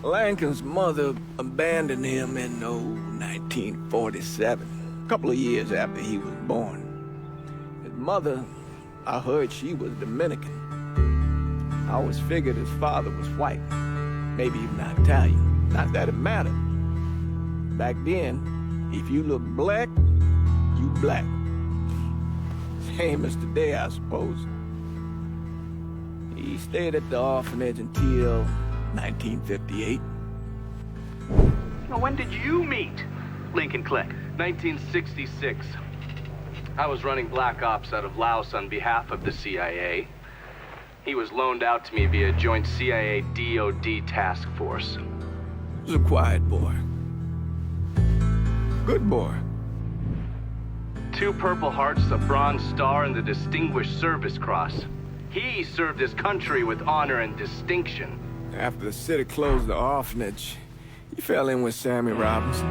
Lincoln's mother abandoned him in 1947, a couple of years after he was born. His mother, I heard she was Dominican. I always figured his father was white, maybe even Italian. Not that it mattered. Back then, if you look black, you black. Same as today, I suppose. He stayed at the orphanage until 1958. Now, when did you meet Lincoln Click? 1966. I was running Black Ops out of Laos on behalf of the CIA. He was loaned out to me via joint CIA-DOD task force. He was a quiet boy. Good boy. 2 Purple Hearts, a Bronze Star, and the Distinguished Service Cross. He served his country with honor and distinction. After the city closed the orphanage, he fell in with Sammy Robinson.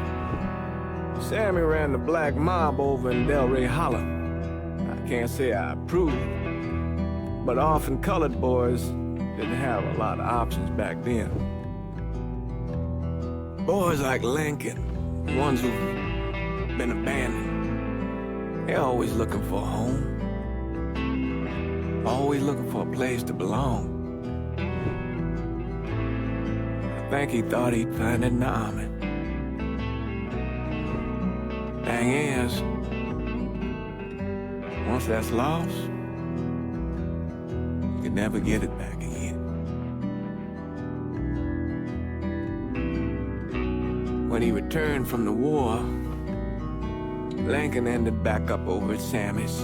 Sammy ran the black mob over in Delray Hollow. I can't say I approve, but orphan colored boys didn't have a lot of options back then. Boys like Lincoln, the ones who've been abandoned, they're always looking for a home. Always looking for a place to belong. I think he thought he'd find it in the army. Thing is, once that's lost, you can never get it back again. When he returned from the war, Lincoln ended back up over at Sammy's.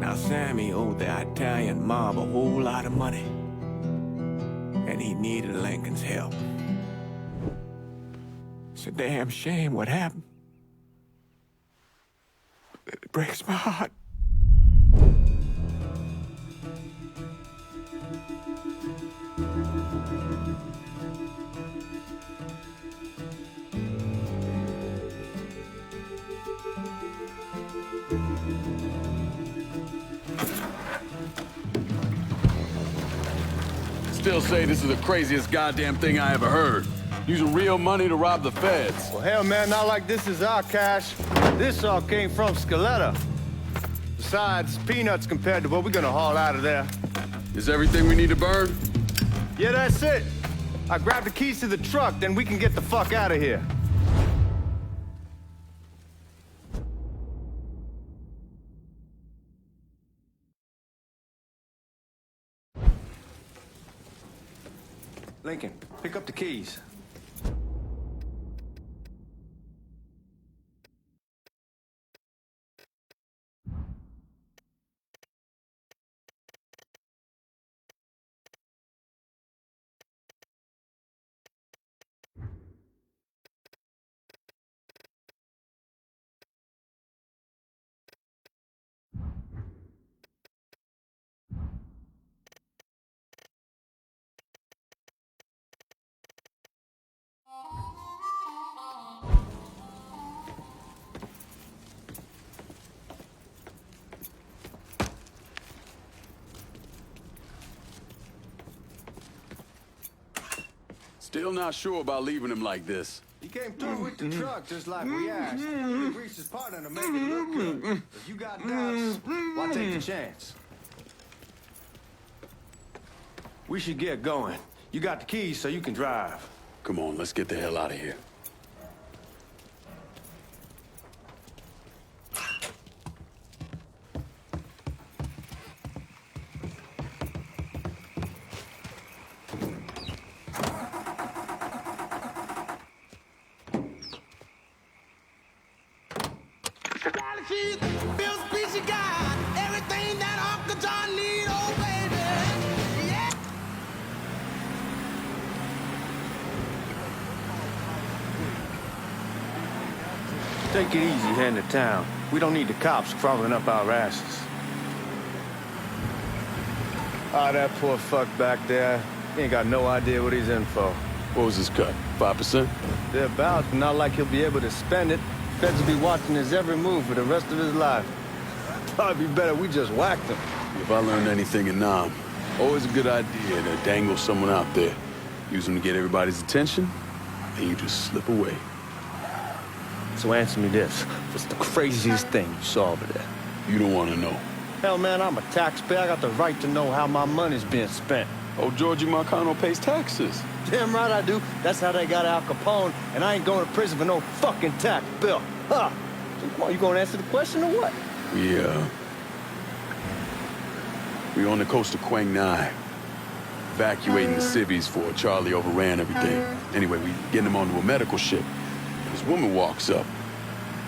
Now, Sammy owed the Italian mob a whole lot of money, and he needed Lincoln's help. It's a damn shame what happened. It breaks my heart. Still say this is the craziest goddamn thing I ever heard. Using real money to rob the feds. Well, hell, man, not like this is our cash. This all came from Scaletta. Besides, peanuts compared to what we're gonna haul out of there. Is everything we need to burn? Yeah, that's it. I grabbed the keys to the truck, then we can get the fuck out of here. Lincoln, pick up the keys. Still not sure about leaving him like this. He came through with the truck just like we asked. He reached his partner to make it look good. If you got doubts, why take the chance? We should get going. You got the keys so you can drive. Come on, let's get the hell out of here. Take it easy heading to town. We don't need the cops crawling up our asses. Ah, that poor fuck back there. He ain't got no idea what he's in for. What was his cut? 5%? Thereabouts, but not like he'll be able to spend it. Feds will be watching his every move for the rest of his life. Probably be better we just whacked him. If I learned anything in Nam, always a good idea to dangle someone out there. Use them to get everybody's attention, and you just slip away. So answer me this. What's the craziest thing you saw over there? You don't want to know. Hell, man, I'm a taxpayer. I got the right to know how my money's being spent. Oh, Georgie Marcano pays taxes. Damn right I do. That's how they got Al Capone, and I ain't going to prison for no fucking tax bill. Huh? So come on, you gonna answer the question or what? We on the coast of Quang Nai, evacuating the civvies before Charlie overran everything. Anyway, we getting them onto a medical ship. This woman walks up.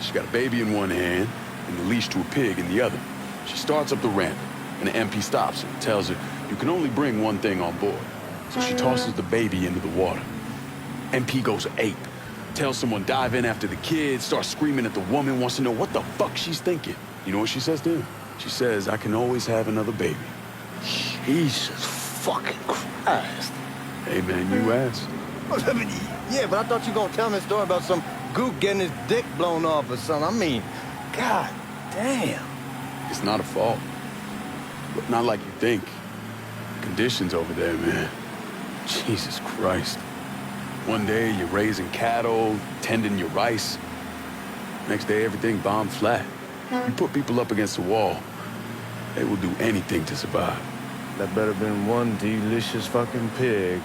She got a baby in one hand and the leash to a pig in the other. She starts up the ramp, and the MP stops her and tells her, you can only bring one thing on board. So she tosses the baby into the water. MP goes ape. Tells someone dive in after the kid, starts screaming at the woman, wants to know what the fuck she's thinking. You know what she says to him? She says, I can always have another baby. Jesus fucking Christ. Hey, man, you asked. Yeah, but I thought you were gonna tell me a story about some gook getting his dick blown off or something. I mean, god damn. It's not a fault. But not like you think. Conditions over there, man. Jesus Christ. One day you're raising cattle, tending your rice. Next day everything bombed flat. You put people up against the wall, they will do anything to survive. That better been one delicious fucking pig.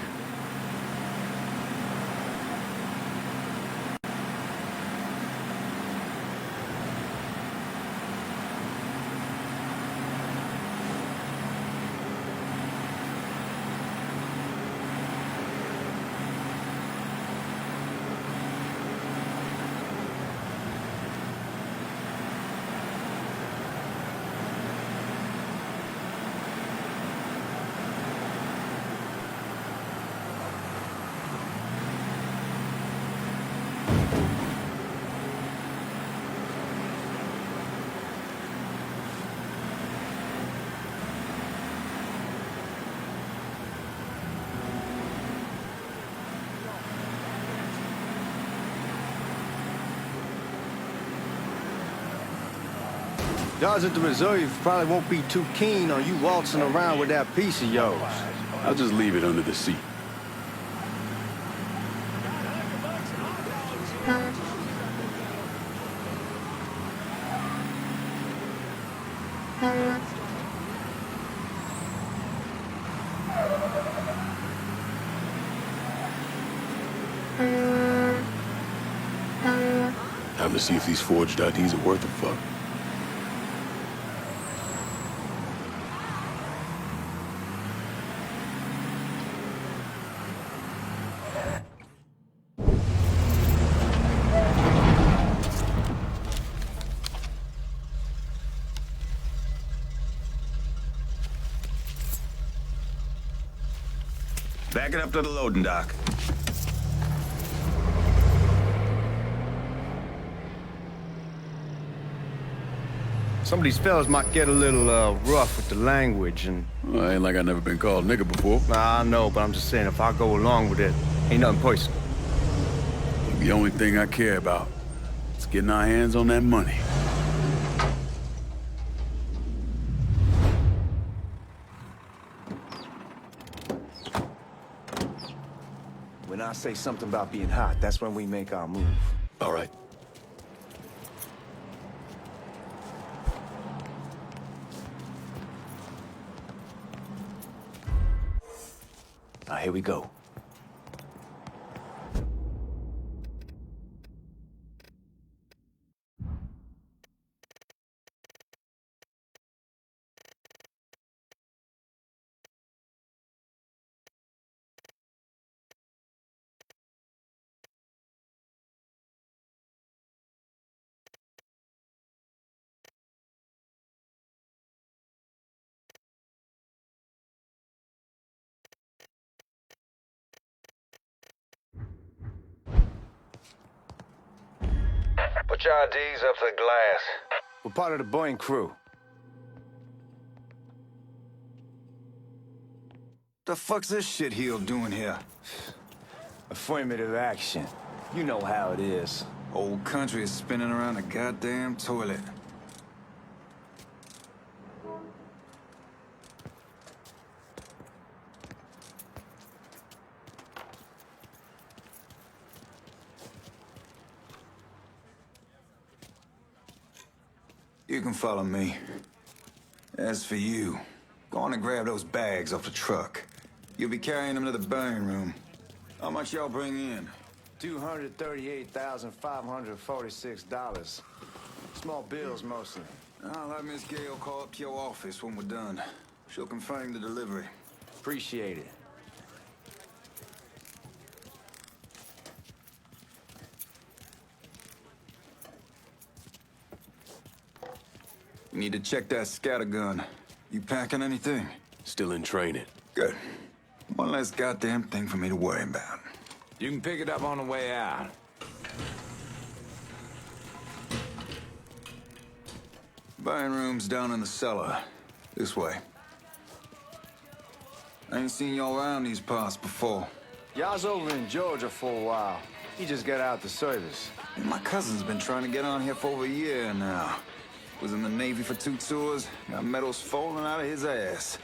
Guys at the reserve probably won't be too keen on you waltzing around with that piece of yours. I'll just leave it under the seat. Time to see if these forged IDs are worth a fuck. Back it up to the loading dock. Some of these fellas might get a little rough with the language and... Well, ain't like I never been called nigga before. Nah, I know, but I'm just saying if I go along with it, ain't nothing personal. The only thing I care about is getting our hands on that money. When I say something about being hot, that's when we make our move. All right. Now, here we go. Put your IDs up to the glass. We're part of the Boeing crew. The fuck's this shitheel doing here? Affirmative action. You know how it is. Whole country is spinning around a goddamn toilet. You can follow me. As for you, go on and grab those bags off the truck. You'll be carrying them to the burning room. How much y'all bring in? $238,546. Small bills, mostly. I'll have Miss Gale call up to your office when we're done. She'll confirm the delivery. Appreciate it. We need to check that scattergun. You packing anything? Still in training. Good. One less goddamn thing for me to worry about. You can pick it up on the way out. Burning room's down in the cellar. This way. I ain't seen y'all around these parts before. Y'all's over in Georgia for a while. He just got out the service. My cousin's been trying to get on here for over a year now. Was in the Navy for 2 tours, got medals falling out of his ass.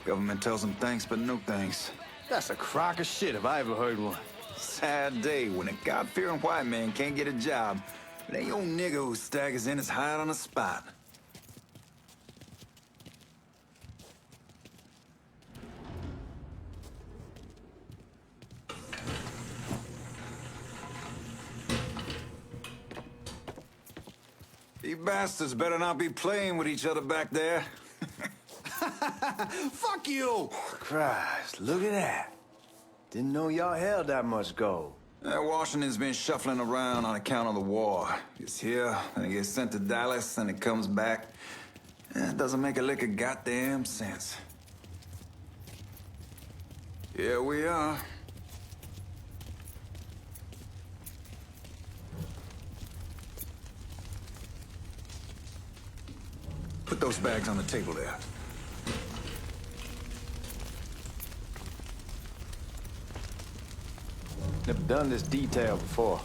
Government tells him thanks, but no thanks. That's a crock of shit if I ever heard one. Sad day when a God-fearing white man can't get a job. But ain't old nigga who staggers in his hide on the spot. You bastards better not be playing with each other back there. Fuck you! Christ, look at that. Didn't know y'all held that much gold. Washington's been shuffling around on account of the war. It's here, and it gets sent to Dallas, and it comes back. It doesn't make a lick of goddamn sense. Here we are. Put those bags on the table there. Never done this detail before.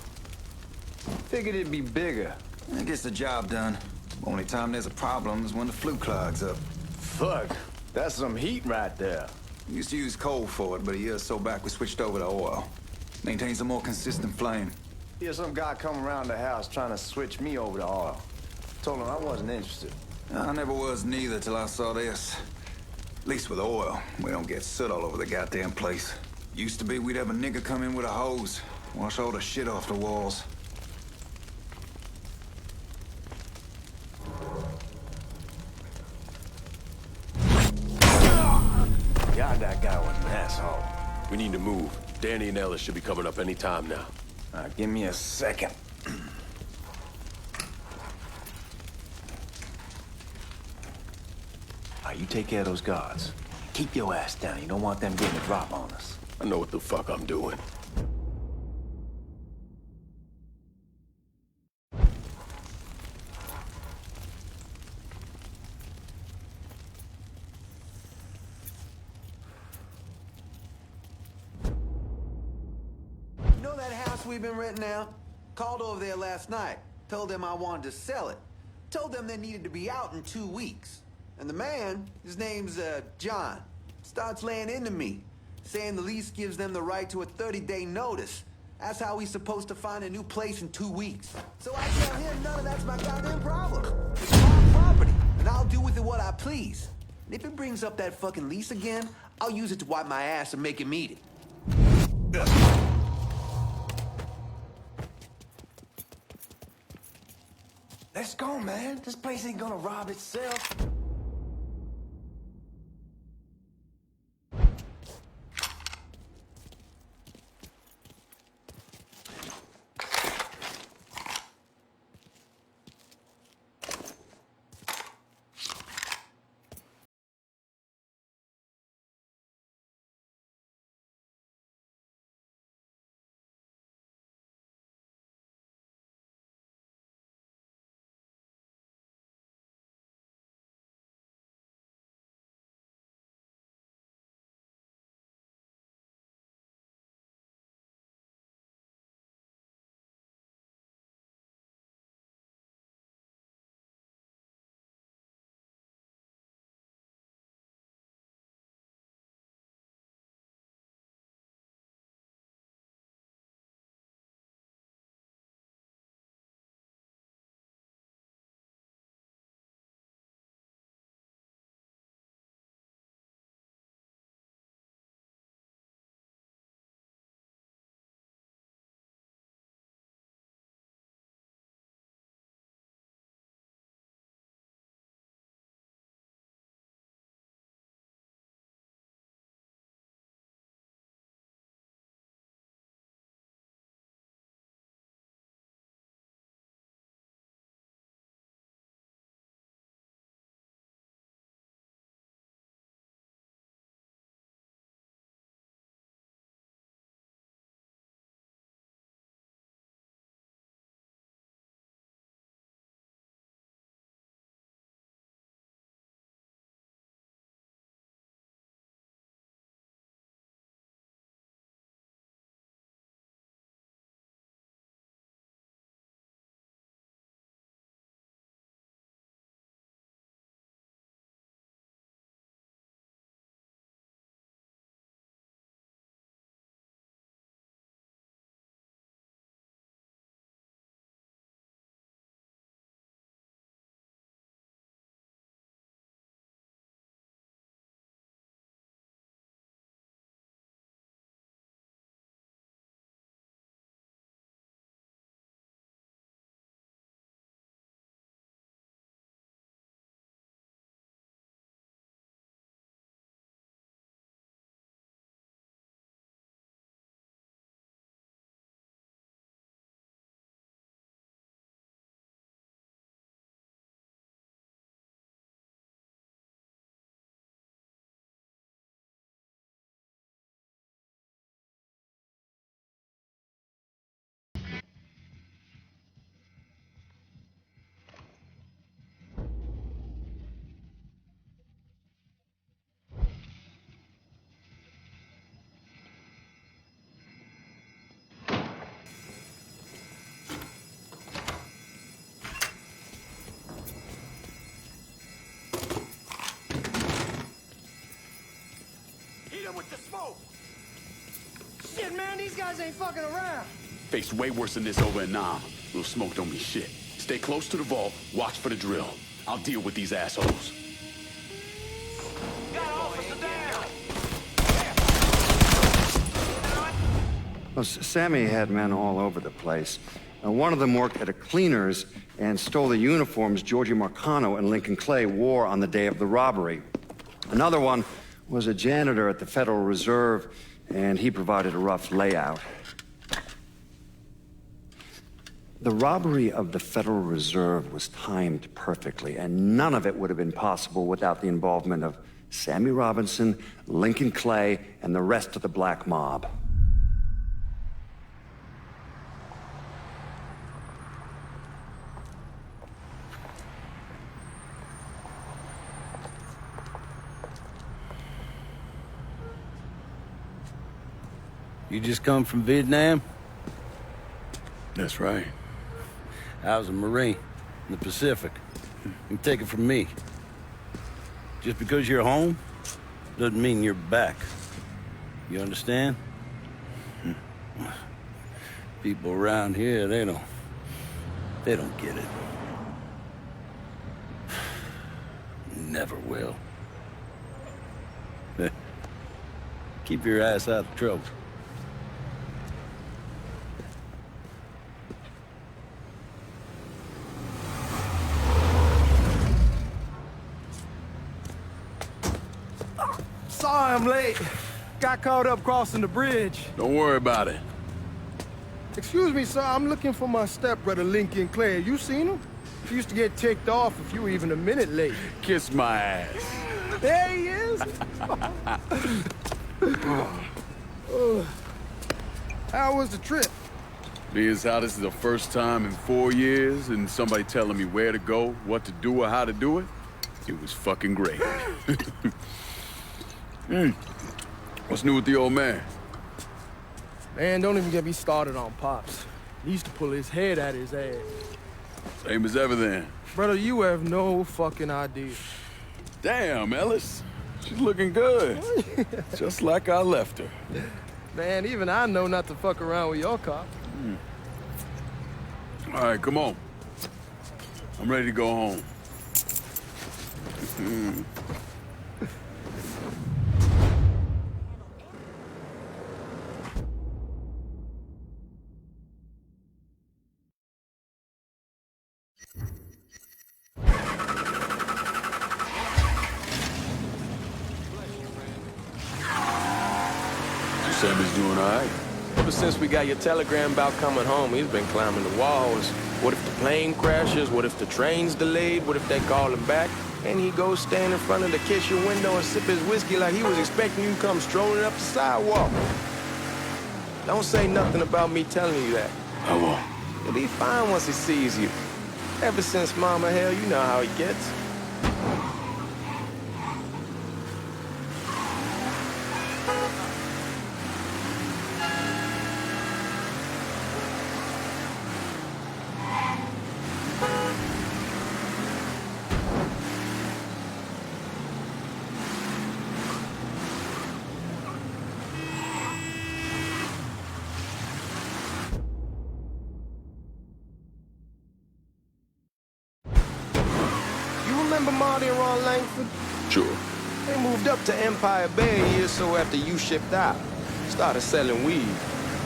Figured it'd be bigger. It gets the job done. Only time there's a problem is when the flue clogs up. Fuck, that's some heat right there. We used to use coal for it, but a year or so back we switched over to oil. Maintains a more consistent flame. Here's some guy come around the house trying to switch me over to oil. Told him I wasn't interested. I never was neither till I saw this. At least with oil, we don't get soot all over the goddamn place. Used to be we'd have a nigga come in with a hose, wash all the shit off the walls. God, that guy was an asshole. We need to move. Danny and Ellis should be coming up any time now. Give me a second. You take care of those guards. Keep your ass down. You don't want them getting a drop on us. I know what the fuck I'm doing. You know that house we've been renting out? Called over there last night. Told them I wanted to sell it. Told them they needed to be out in 2 weeks. And the man, his name's John, starts laying into me, saying the lease gives them the right to a 30-day notice. That's how he's supposed to find a new place in 2 weeks. So I tell him none of that's my goddamn problem. It's my property, and I'll do with it what I please. And if it brings up that fucking lease again, I'll use it to wipe my ass and make him eat it. Let's go, man. This place ain't gonna rob itself. with the smoke! Shit, man, these guys ain't fucking around. Faced way worse than this over in Nam. Little smoke don't mean shit. Stay close to the vault, watch for the drill. I'll deal with these assholes. Got officer down! Well, Sammy had men all over the place. One of them worked at a cleaner's and stole the uniforms Georgie Marcano and Lincoln Clay wore on the day of the robbery. Another one was a janitor at the Federal Reserve, and he provided a rough layout. The robbery of the Federal Reserve was timed perfectly, and none of it would have been possible without the involvement of Sammy Robinson, Lincoln Clay, and the rest of the black mob. You just come from Vietnam? That's right. I was a Marine in the Pacific. You take it from me. Just because you're home doesn't mean you're back. You understand? People around here, they don't get it. Never will. Keep your ass out of trouble. Sorry I'm late. Got caught up crossing the bridge. Don't worry about it. Excuse me, sir. I'm looking for my stepbrother, Lincoln Clay. You seen him? He used to get ticked off if you were even a minute late. Kiss my ass. There he is. How was the trip? Being as how this is the first time in 4 years and somebody telling me where to go, what to do, or how to do it, it was fucking great. What's new with the old man? Man, don't even get me started on Pops. He used to pull his head out his ass. Same as ever then. Brother, you have no fucking idea. Damn, Ellis. She's looking good. Just like I left her. Man, even I know not to fuck around with your car. All right, come on. I'm ready to go home. Sammy's doing all right. Ever since we got your telegram about coming home, he's been climbing the walls. What if the plane crashes? What if the train's delayed? What if they call him back? And he goes stand in front of the kiss your window and sip his whiskey like he was expecting you to come strolling up the sidewalk. Don't say nothing about me telling you that. I won't. He'll be fine once he sees you. Ever since Mama Hell, you know how he gets. Remember Marty and Ron Langford? Sure. They moved up to Empire Bay a year or so after you shipped out. Started selling weed.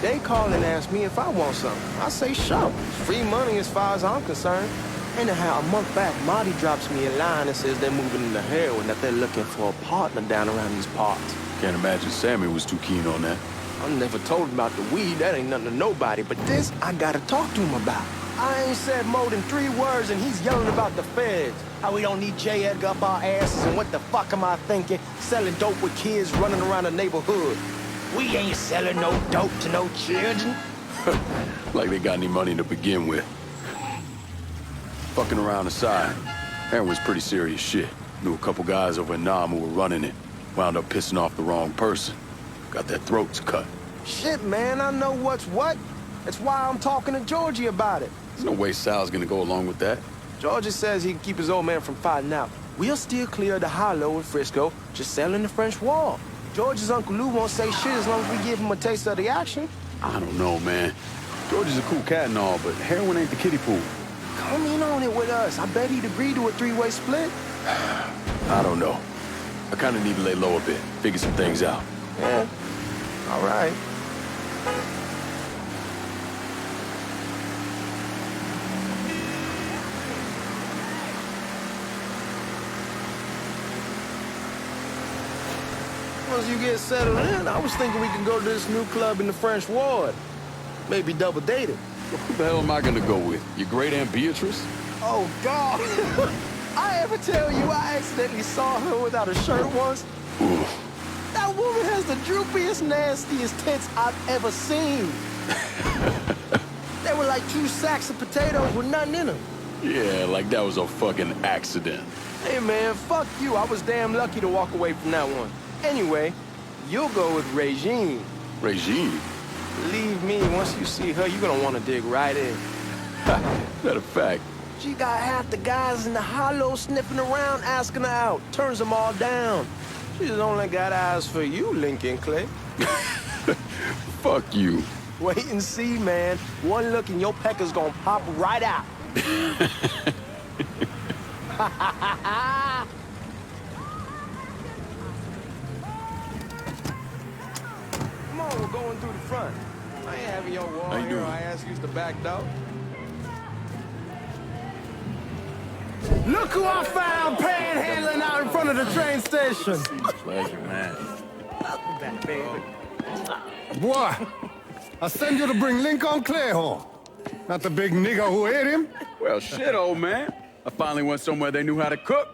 They call and ask me if I want something. I say sure. It's free money as far as I'm concerned. Anyhow, a month back, Marty drops me a line and says they're moving into heroin, that they're looking for a partner down around these parts. Can't imagine Sammy was too keen on that. I never told him about the weed. That ain't nothing to nobody. But this, I gotta talk to him about. I ain't said more than 3 words, and he's yelling about the feds. How we don't need J. Edgar up our asses, and what the fuck am I thinking? Selling dope with kids running around the neighborhood. We ain't selling no dope to no children. Like they got any money to begin with. Fucking around aside, heroin's pretty serious shit. Knew a couple guys over in Nam who were running it. Wound up pissing off the wrong person. Got their throats cut. Shit, man, I know what's what. That's why I'm talking to Georgie about it. There's no way Sal's gonna go along with that. Georgie says he can keep his old man from fighting out. We'll steer clear of the hollow in Frisco, just selling the French Wall. George's Uncle Lou won't say shit as long as we give him a taste of the action. I don't know, man. George is a cool cat and all, but heroin ain't the kiddie pool. Come in on it with us. I bet he'd agree to a three-way split. I don't know. I kind of need to lay low a bit, figure some things out. Yeah, all right. Once you get settled in, I was thinking we could go to this new club in the French Ward. Maybe double date it. Who the hell am I gonna go with? Your great Aunt Beatrice? Oh, God. I ever tell you I accidentally saw her without a shirt once? Oof. That woman has the droopiest, nastiest tits I've ever seen. They were like 2 sacks of potatoes with nothing in them. Yeah, like that was a fucking accident. Hey, man, fuck you. I was damn lucky to walk away from that one. Anyway, you'll go with Regine. Regine? Believe me, once you see her, you're gonna want to dig right in. Matter of fact. She got half the guys in the hollow sniffing around asking her out. Turns them all down. She's only got eyes for you, Lincoln Clay. Fuck you. Wait and see, man. One look and your pecker's gonna pop right out. Come on, we're going through the front. I ain't having your wall here. doing? I ask you to back door. Look who I found panhandling out in front of the train station. Pleasure, man. Welcome back, baby. Boy, I send you to bring Lincoln Clay home. Not the big nigger who ate him. Well, shit, old man. I finally went somewhere they knew how to cook.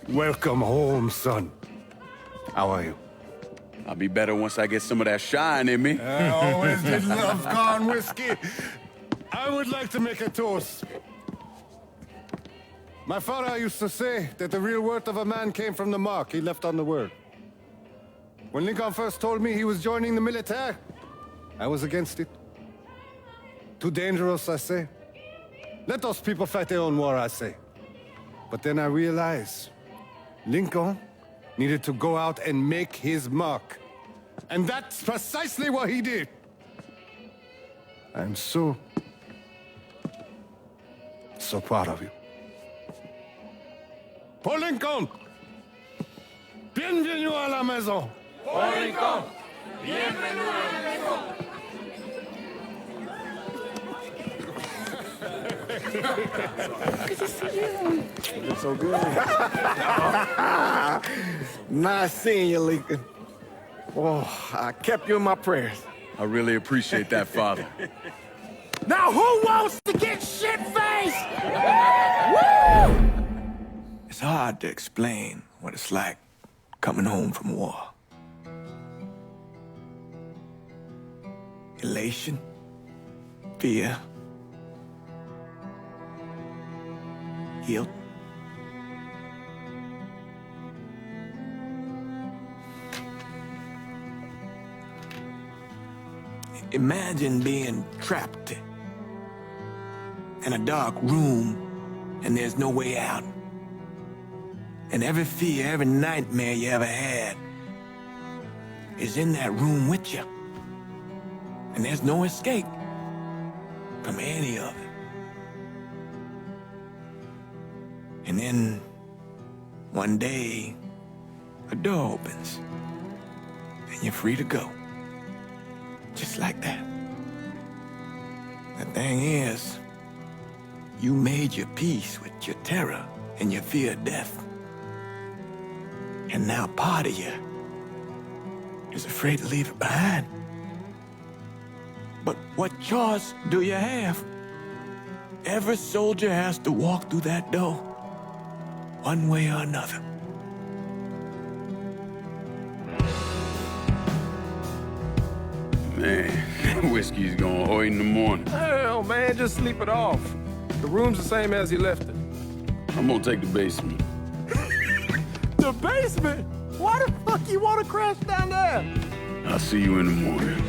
Welcome home, son. How are you? I'll be better once I get some of that shine in me. I always did love corn whiskey. I would like to make a toast. My father used to say that the real worth of a man came from the mark he left on the world. When Lincoln first told me he was joining the military, I was against it. Too dangerous, I say. Let those people fight their own war, I say. But then I realized Lincoln needed to go out and make his mark. And that's precisely what he did. I'm so proud of you. Paul Lincoln! Bienvenue à la maison! Paul Lincoln! Bienvenue à la maison! Good to see you. You look so good. Nice seeing you, Lincoln. Oh, I kept you in my prayers. I really appreciate that, Father. Now who wants to get shit-faced? Woo! It's hard to explain what it's like coming home from war. Elation, fear, guilt. Imagine being trapped in a dark room and there's no way out. And every fear, every nightmare you ever had is in that room with you. And there's no escape from any of it. And then one day, a door opens and you're free to go. Just like that. The thing is, you made your peace with your terror and your fear of death. And now part of you is afraid to leave it behind. But what choice do you have? Every soldier has to walk through that door, one way or another. Man, whiskey's going hoy in the morning. Hell, man, just sleep it off. The room's the same as you left it. I'm gonna take the basement. The basement? Why the fuck you want to crash down there? I'll see you in the morning.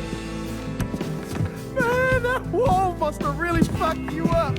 Man, that wall must have really fucked you up.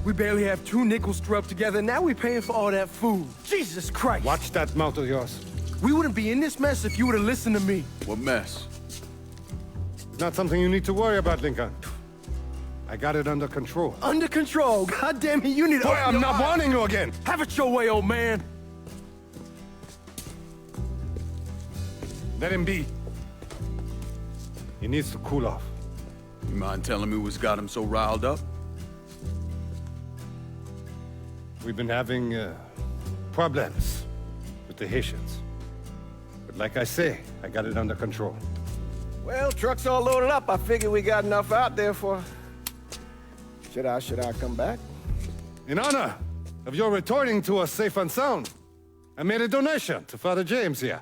We barely have 2 nickels to rub together, now we're paying for all that food. Jesus Christ! Watch that mouth of yours. We wouldn't be in this mess if you would have listened to me. What mess? It's not something you need to worry about, Lincoln. I got it under control. Under control? God damn it, you need to... Boy, I'm not warning you again! Have it your way, old man! Let him be. He needs to cool off. You mind telling me what's got him so riled up? We've been having problems with the Haitians. But like I say, I got it under control. Well, truck's all loaded up. I figure we got enough out there for... Should I come back? In honor of your returning to us safe and sound, I made a donation to Father James here.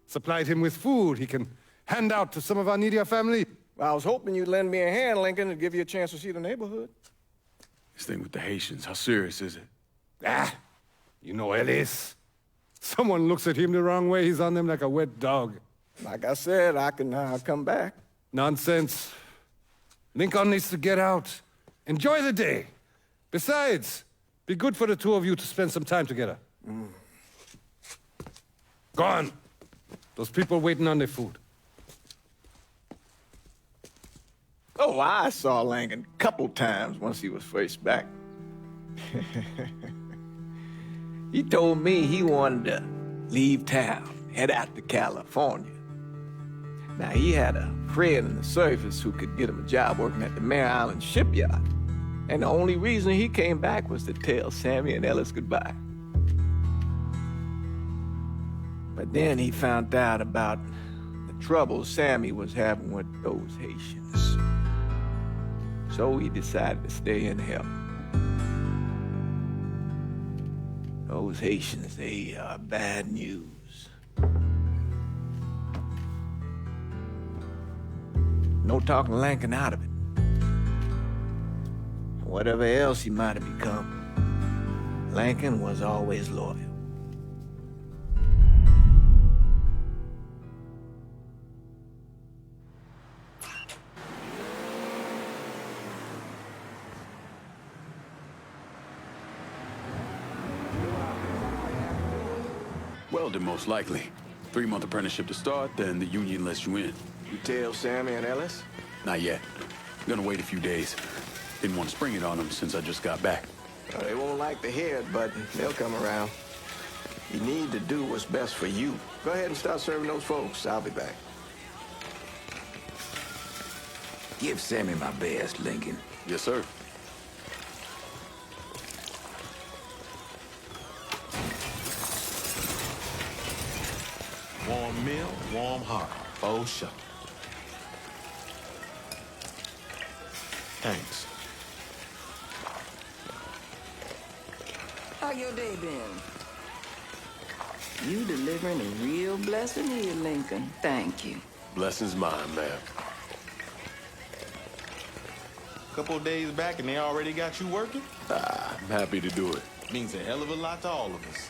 Supplied him with food he can hand out to some of our needier family. Well, I was hoping you'd lend me a hand, Lincoln, and give you a chance to see the neighborhood. This thing with the Haitians, how serious is it? You know Ellis. Someone looks at him the wrong way, he's on them like a wet dog. Like I said, I can come back. Nonsense. Lincoln needs to get out. Enjoy the day. Besides, be good for the two of you to spend some time together. Go on. Those people waiting on their food. Oh, I saw Lincoln a couple times once he was first back. He told me he wanted to leave town, head out to California. Now, he had a friend in the service who could get him a job working at the Mare Island shipyard. And the only reason he came back was to tell Sammy and Ellis goodbye. But then he found out about the trouble Sammy was having with those Haitians. So he decided to stay and help. Those Haitians, they are bad news. No talking Lincoln out of it. Whatever else he might have become, Lincoln was always loyal. Welding, most likely. 3-month apprenticeship to start, then the union lets you in. You tell Sammy and Ellis? Not yet. Gonna wait a few days. Didn't want to spring it on them since I just got back. Well, they won't like to hear it, but they'll come around. You need to do what's best for you. Go ahead and start serving those folks. I'll be back. Give Sammy my best, Lincoln. Yes, sir. Warm meal, warm heart. Oh, sure. Thanks. How your day been? You delivering a real blessing here, Lincoln. Thank you. Blessings mine, ma'am. Couple of days back and they already got you working? I'm happy to do it. Means a hell of a lot to all of us.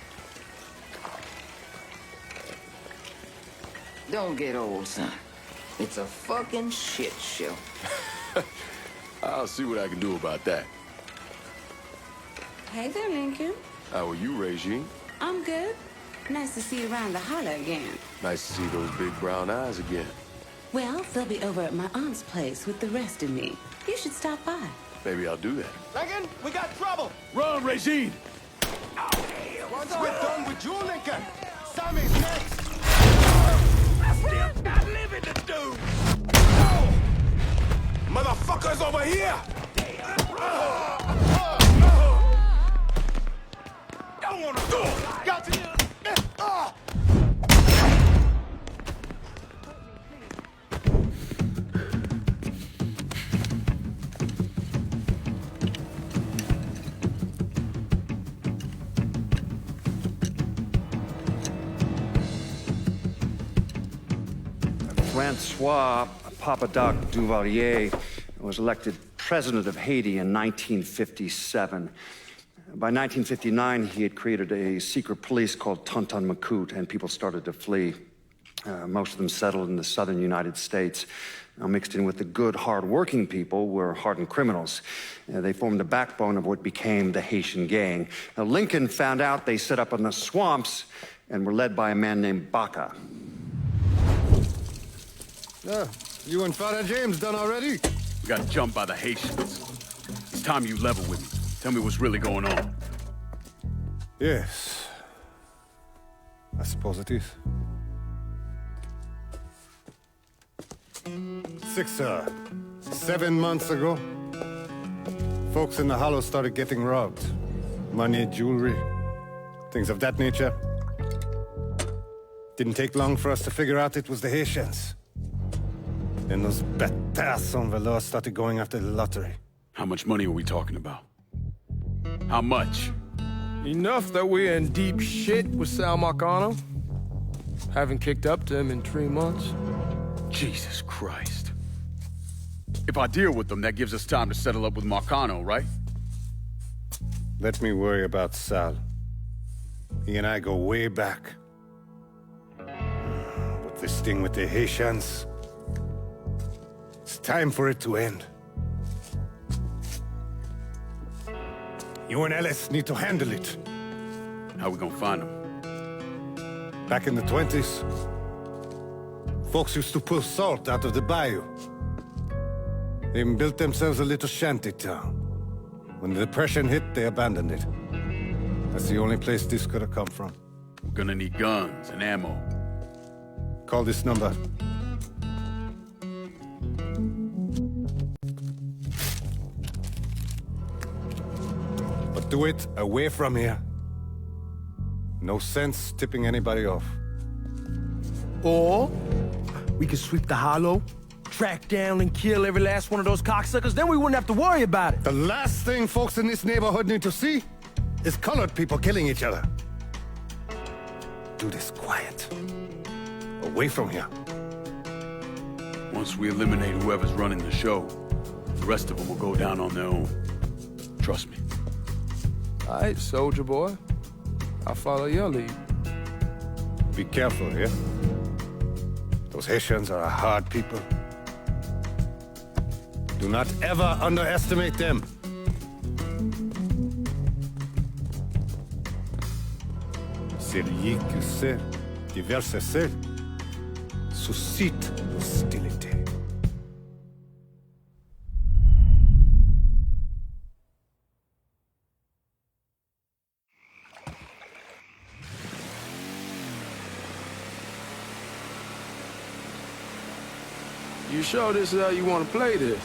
Don't get old, son. It's a fucking shit show. I'll see what I can do about that. Hey there, Lincoln. How are you, Regine? I'm good. Nice to see you around the holler again. Nice to see those big brown eyes again. Well, they'll be over at my aunt's place with the rest of me. You should stop by. Maybe I'll do that. Lincoln, we got trouble! Run, Regine! Once we're done with you, Lincoln, Sammy's next! I still got living to do! Motherfuckers over here! Don't wanna go! Got to... Francois Papadoc Duvalier was elected president of Haiti in 1957. By 1959, he had created a secret police called Tonton Macoute, and people started to flee. Most of them settled in the southern United States. Now, mixed in with the good, hard-working people were hardened criminals. They formed the backbone of what became the Haitian gang. Now, Lincoln found out they set up in the swamps and were led by a man named Baca. You and Father James done already? We got jumped by the Haitians. It's time you level with me. Tell me what's really going on. Yes. I suppose it is. 7 months ago, folks in the Hollow started getting robbed. Money, jewelry, things of that nature. Didn't take long for us to figure out it was the Haitians. Then those bâtards on velours started going after the lottery. How much money are we talking about? How much? Enough that we're in deep shit with Sal Marcano. Haven't kicked up to him in 3 months. Jesus Christ. If I deal with them, that gives us time to settle up with Marcano, right? Let me worry about Sal. He and I go way back. But this thing with the Haitians, it's time for it to end. You and Ellis need to handle it. How we gonna find them? Back in the 20s, folks used to pull salt out of the bayou. They even built themselves a little shanty town. When the Depression hit, they abandoned it. That's the only place this could have come from. We're gonna need guns and ammo. Call this number. But do it away from here. No sense tipping anybody off. Or we could sweep the Hollow, track down and kill every last one of those cocksuckers, then we wouldn't have to worry about it. The last thing folks in this neighborhood need to see is colored people killing each other. Do this quiet. Away from here. Once we eliminate whoever's running the show, the rest of them will go down on their own. Trust me. All right, soldier boy. I'll follow your lead. Be careful here. Those Haitians are a hard people. Do not ever underestimate them. Celui qui sait diverser suscite l'hostilité. You sure this is how you want to play this?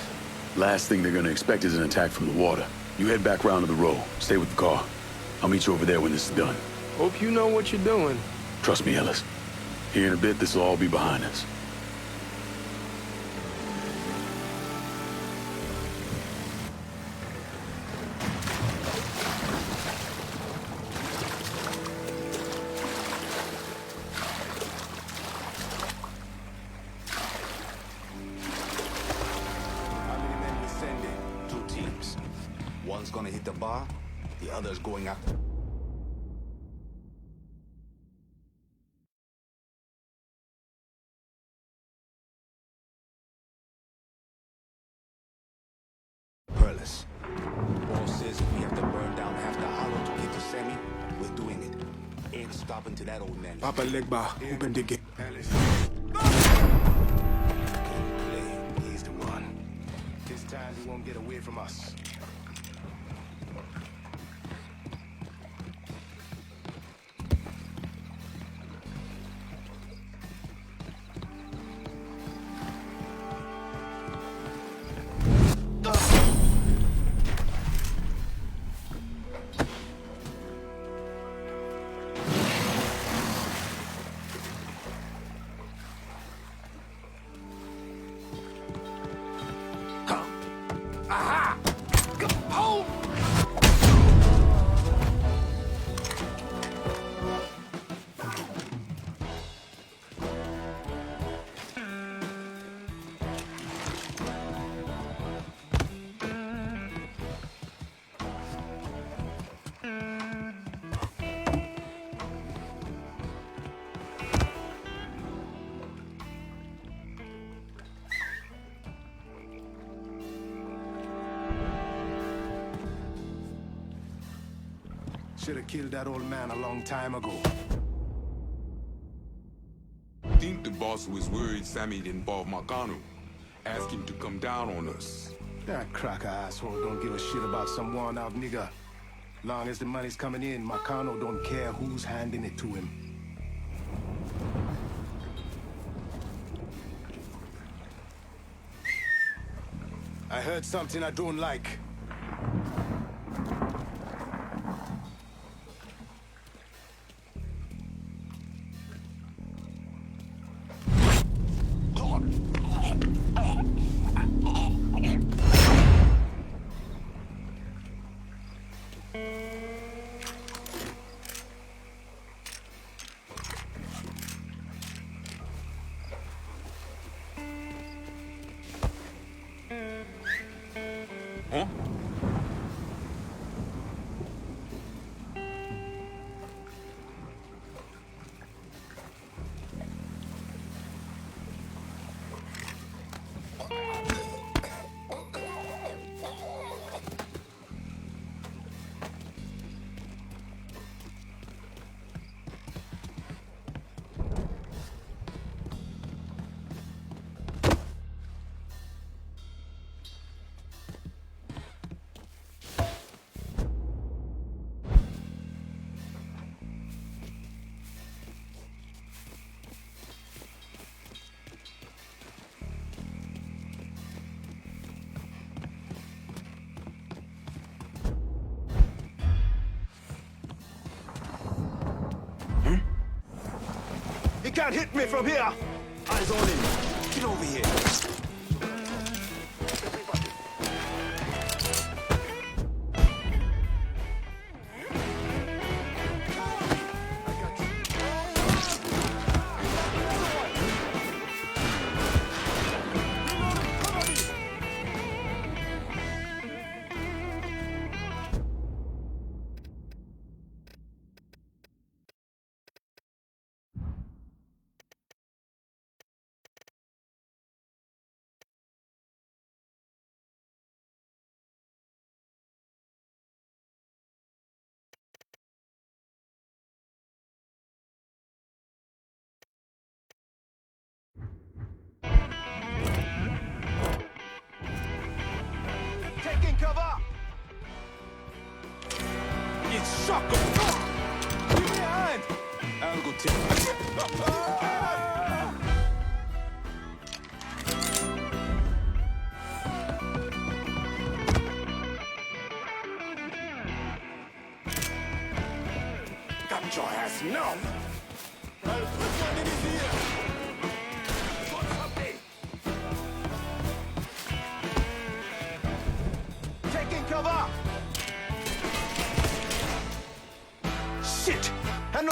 Last thing they're gonna expect is an attack from the water. You head back round to the row. Stay with the car. I'll meet you over there when this is done. Hope you know what you're doing. Trust me, Ellis. Here in a bit, this will all be behind us. One's gonna hit the bar, the other's going after. Perlis. Boss says if we have to burn down half the Hollow to get to Sammy, we're doing it. Ain't stopping to that old man. Papa Legba, open the gate. He's the one. This time he won't get away from us. Should have killed that old man a long time ago. Think the boss was worried Sammy'd involve Marcano. Ask him to come down on us. That cracker asshole don't give a shit about some worn-out nigga. Long as the money's coming in, Marcano don't care who's handing it to him. I heard something I don't like. Huh? You can't hit me from here! Eyes on him! Get over here! Taking cover! It's shotgun! Give me a hand! I'll go take Got your ass now! I'll put one in his ear! Taking cover! Shit! And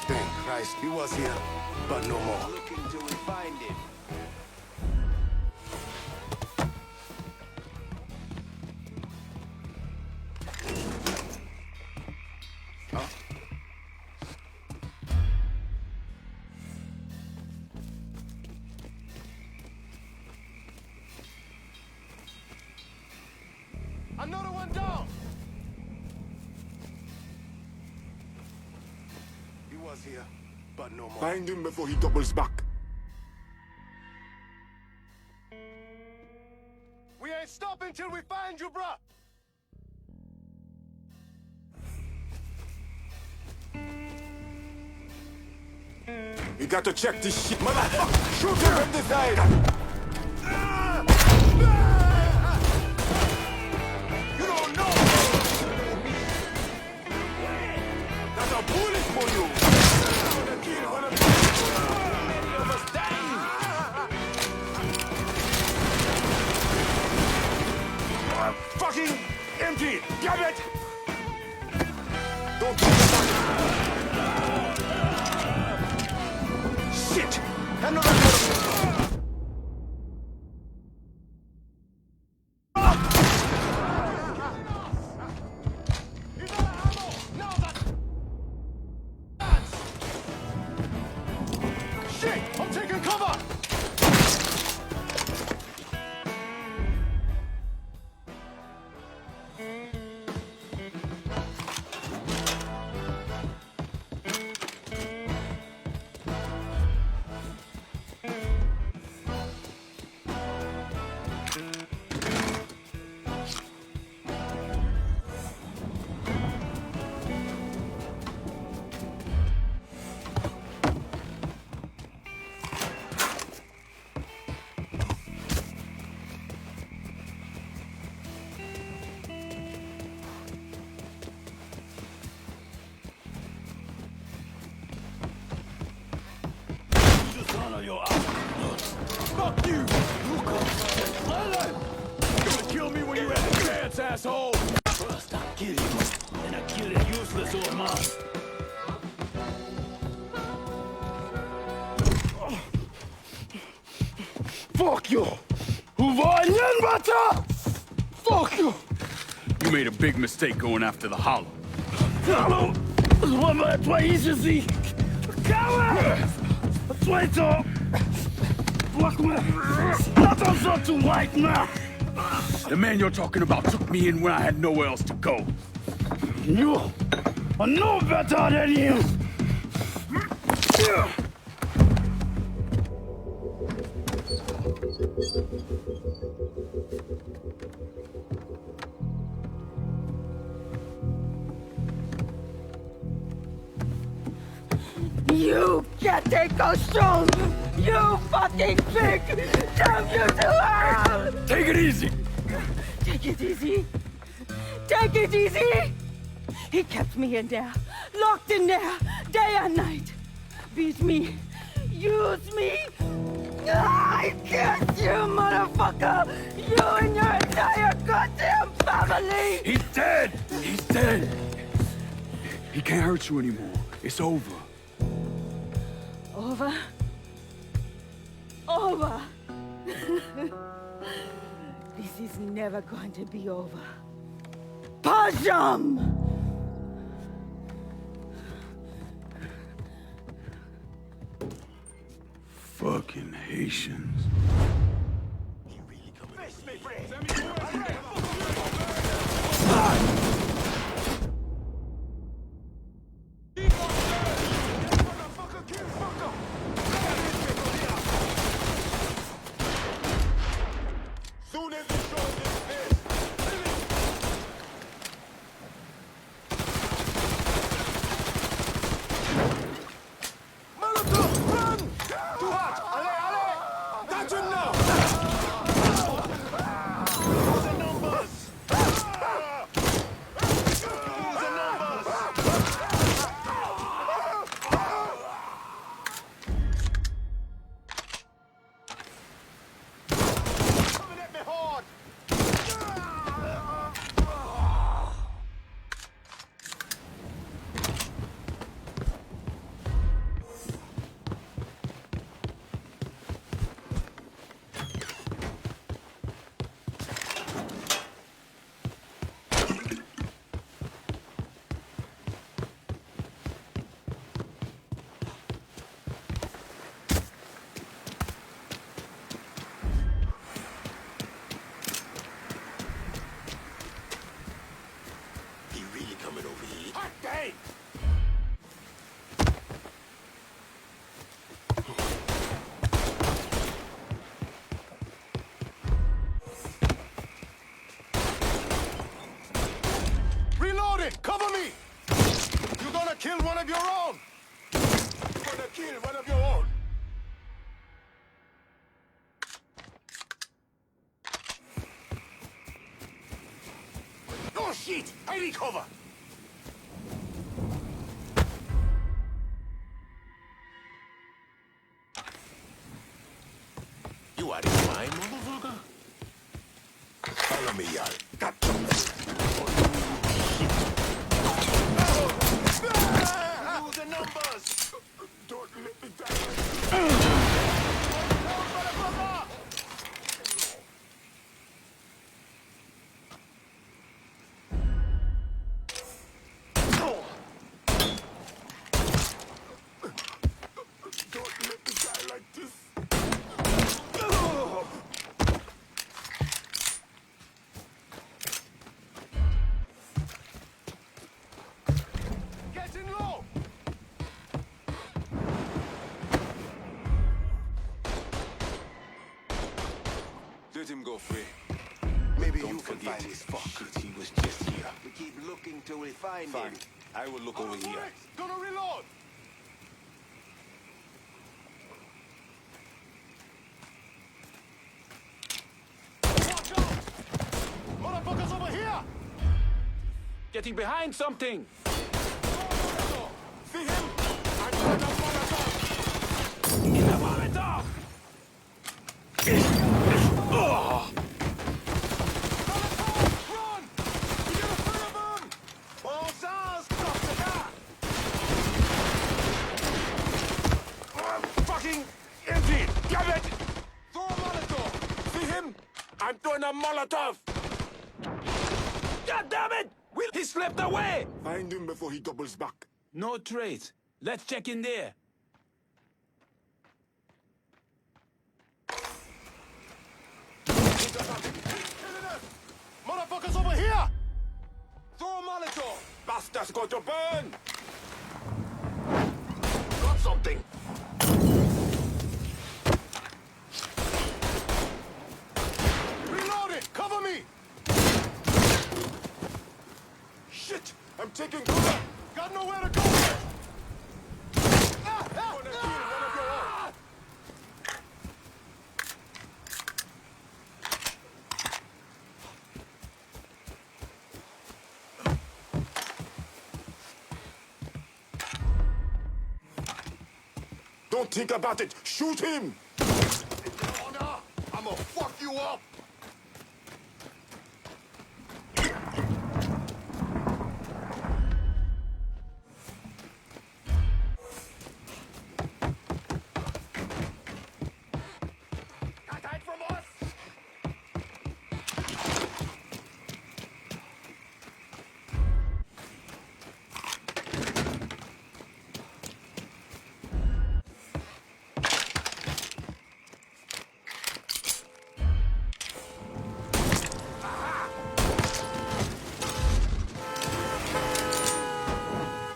Thank Christ, he was here, but no more. Looking till we find him. Huh? Another one down! He was here, but no more. Find him before he doubles back. We ain't stopping till we find you, bruh! We got to check this shit, motherfucker! Shoot him from the side! You don't know! That's a bullet for you! Fucking empty! Damn it! Don't kill the Fuck you! You're gonna kill me when you have a chance, asshole! First I kill you, then I kill a useless old man. Fuck you! Uwolnień, brata! Fuck you! You made a big mistake going after the Hollow. Hallo! Złamałem easy! Coward! Traitor! Blackman! Not also too white now! The man you're talking about took me in when I had nowhere else to go. You are no better than him! You can't take those stones! You fucking pig! Damn you to hell! Take it easy! Take it easy! Take it easy! He kept me in there, locked in there, day and night. Beat me, use me. I kiss you, motherfucker! You and your entire goddamn family! He's dead! He's dead! He can't hurt you anymore. It's over. Over? Over! This is never going to be over. Pajam! Fucking Haitians. Cover me! You're gonna kill one of your own! You're gonna kill one of your own! Oh shit! I need cover! You are in mine, motherfucker? Follow me, y'all. Got the numbers! Don't let me die. Let him go free. Maybe you can find his fuck. He was just here. We keep looking till we find him. I will look over here. Gonna reload! Watch out! Motherfuckers over here! Getting behind something! See him? I got a Molotov! Get the Molotov! Fucking empty! Damn it! Throw a Molotov! See him? I'm throwing a Molotov! God damn it! He slipped away! Find him before he doubles back. No trace. Let's check in there. Motherfuckers over here! Throw a Molotov! Bastards going to burn! Got something! Reload it! Cover me! Shit! I'm taking cover! Got nowhere to go! Don't think about it! Shoot him! I'ma fuck you up!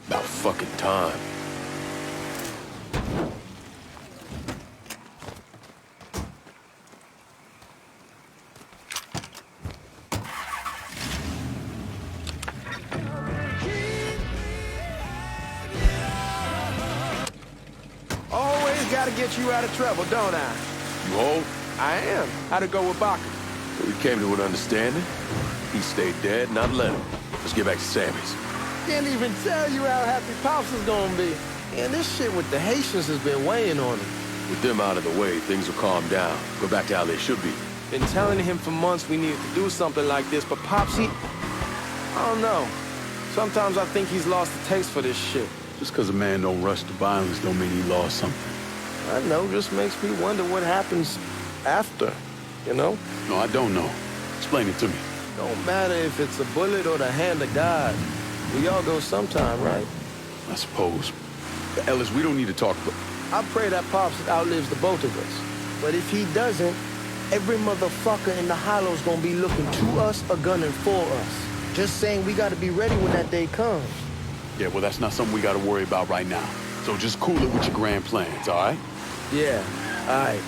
About fucking time. Always gotta get you out of trouble, don't I? You hold? I am. How'd it go with Baca? So we came to an understanding. He stayed dead, and I'd let him. Let's get back to Sammy's. Can't even tell you how happy Pops is gonna be. And this shit with the Haitians has been weighing on him. With them out of the way, things will calm down. Go back to how they should be. Been telling him for months we needed to do something like this, but Pops, I don't know. Sometimes I think he's lost the taste for this shit. Just because a man don't rush to violence don't mean he lost something. I know, just makes me wonder what happens after, you know? No, I don't know. Explain it to me. Don't matter if it's a bullet or the hand of God. We all go sometime, right? I suppose. But Ellis, we don't need to talk about... I pray that Pops outlives the both of us. But if he doesn't, every motherfucker in the hollow's gonna be looking to us or gunning for us. Just saying we gotta be ready when that day comes. Yeah, well, that's not something we gotta worry about right now. So just cool it with your grand plans, all right? Yeah, all right.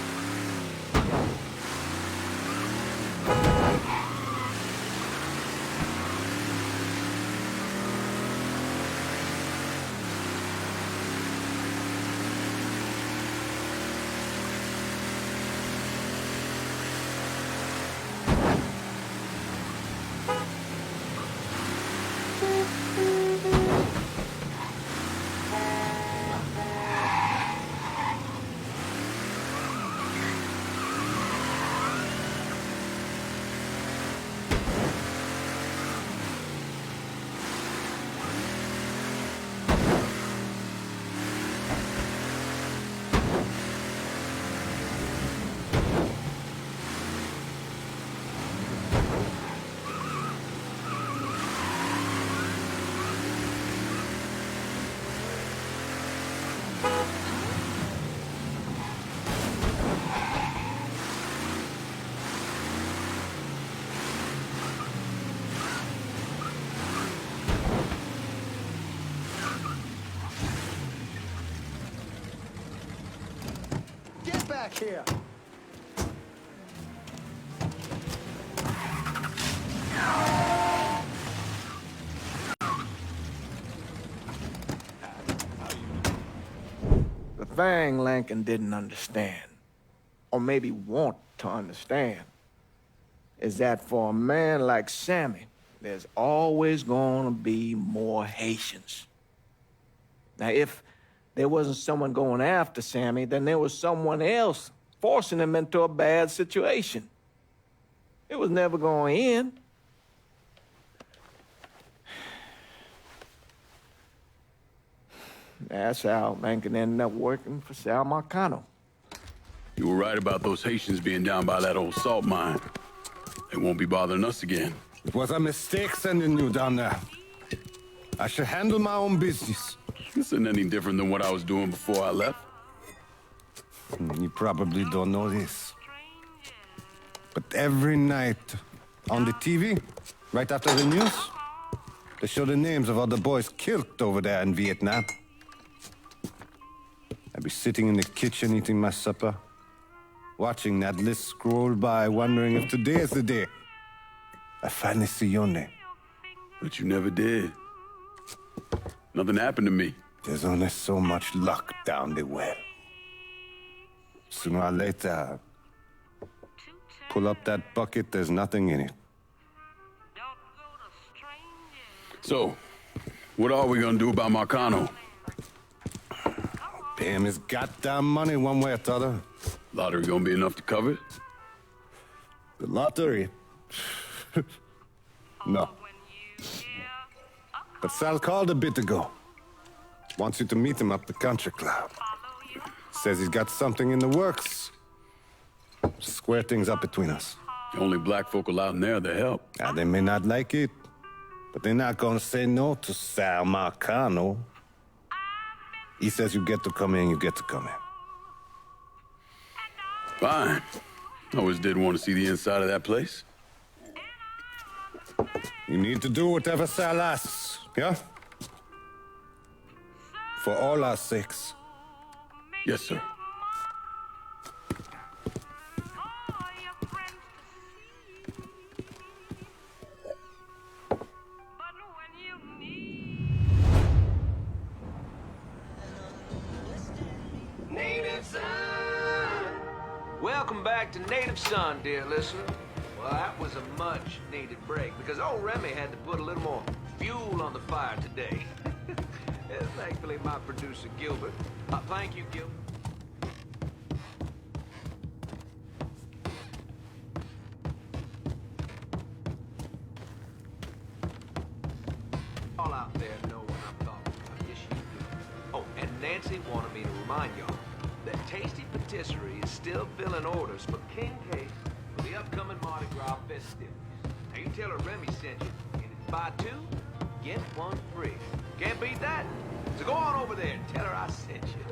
Back here. The thing Lincoln didn't understand, or maybe want to understand, is that for a man like Sammy, there's always gonna be more Haitians. Now, if there wasn't someone going after Sammy, then there was someone else forcing him into a bad situation. It was never going to end. That's how Lincoln ended up working for Sal Marcano. You were right about those Haitians being down by that old salt mine. They won't be bothering us again. It was a mistake sending you down there. I should handle my own business. This isn't any different than what I was doing before I left. You probably don't know this. But every night on the TV, right after the news, they show the names of all the boys killed over there in Vietnam. I'd be sitting in the kitchen eating my supper, watching that list scroll by, wondering if today is the day I finally see your name. But you never did. Nothing happened to me. There's only so much luck down the well. Sooner or later, pull up that bucket, there's nothing in it. So, what are we gonna do about Marcano? Pay him his goddamn money one way or the other. Lottery gonna be enough to cover it? The lottery? No. But Sal called a bit ago. Wants you to meet him up the country club. Says he's got something in the works. Square things up between us. The only black folk allowed in there, they help. Now, they may not like it, but they're not gonna say no to Sal Marcano. He says you get to come in, you get to come in. Fine. I always did want to see the inside of that place. You need to do whatever Sal asks, yeah? For all our sakes. Yes, sir. Welcome back to Native Son, dear listener. Well, that was a much-needed break, because old Remy had to put a little more fuel on the fire today. Thankfully, my producer, Gilbert. Thank you, Gilbert. All out there know what I'm talking about. Yes, you do. Oh, and Nancy wanted me to remind y'all that Tasty Patisserie is still filling orders for King Cake for the upcoming Mardi Gras festivities. Now, you tell her Remy sent you, and it's buy two, get one free. Can't beat that. So go on over there and tell her I sent you.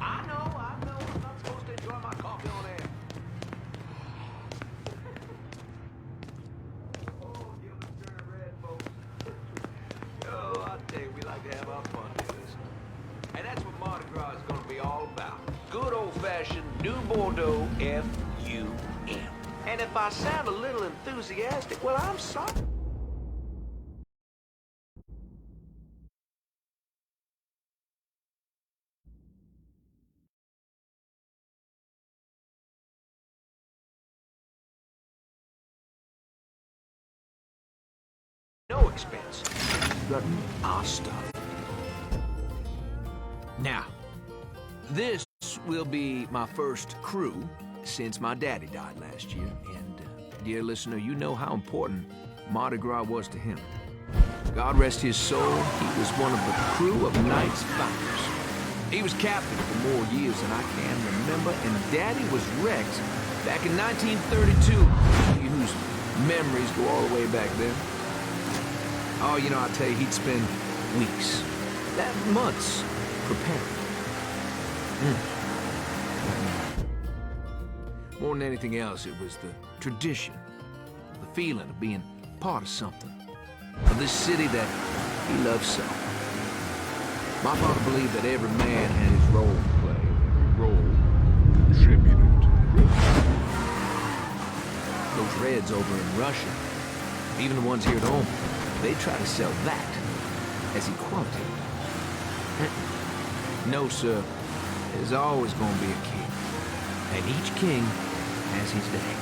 I know. I'm not supposed to enjoy my coffee on air. Oh, Gilbert's turning red, folks. Oh, I tell you, we like to have our fun with this. And that's what Mardi Gras is going to be all about. Good old-fashioned New Bordeaux F-U-M. And if I sound a little enthusiastic, well, I'm sorry. No expense. Got our stuff. Now, this will be my first crew since my daddy died last year. And, dear listener, you know how important Mardi Gras was to him. God rest his soul, he was one of the crew of Knight's founders. He was captain for more years than I can remember, and Daddy was Rex back in 1932. You whose memories go all the way back then. Oh, you know, I tell you, he'd spend weeks, months, preparing. More than anything else, it was the tradition, the feeling of being part of something, of this city that he loved so. My father believed that every man had his role to play, every role contributed. Those Reds over in Russia, even the ones here at home, they try to sell that as equality. No, sir. There's always going to be a king. And each king has his day.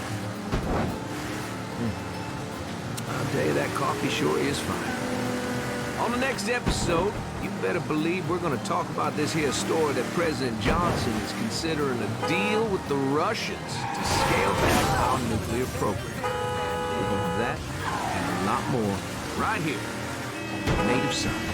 I'll tell you, that coffee sure is fine. On the next episode, you better believe we're gonna talk about this here story that President Johnson is considering a deal with the Russians to scale back our nuclear program. We're going to that and a lot more right here on the Native Side.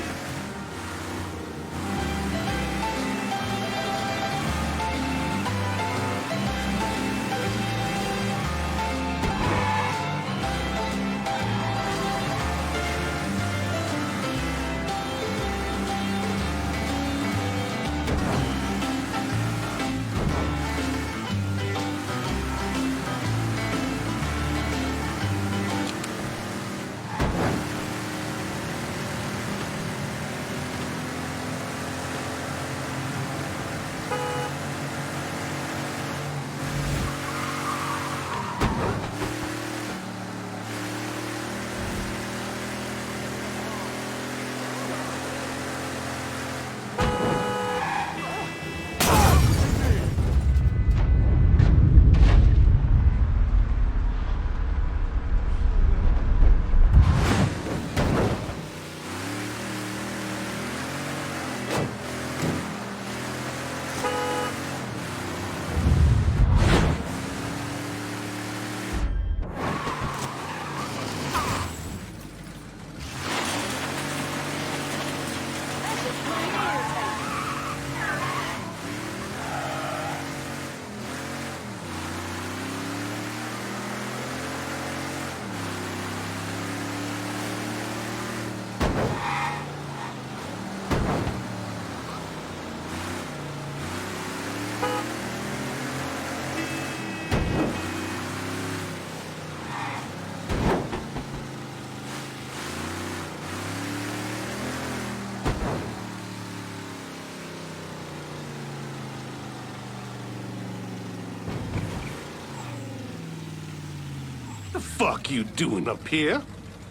The fuck you doing up here?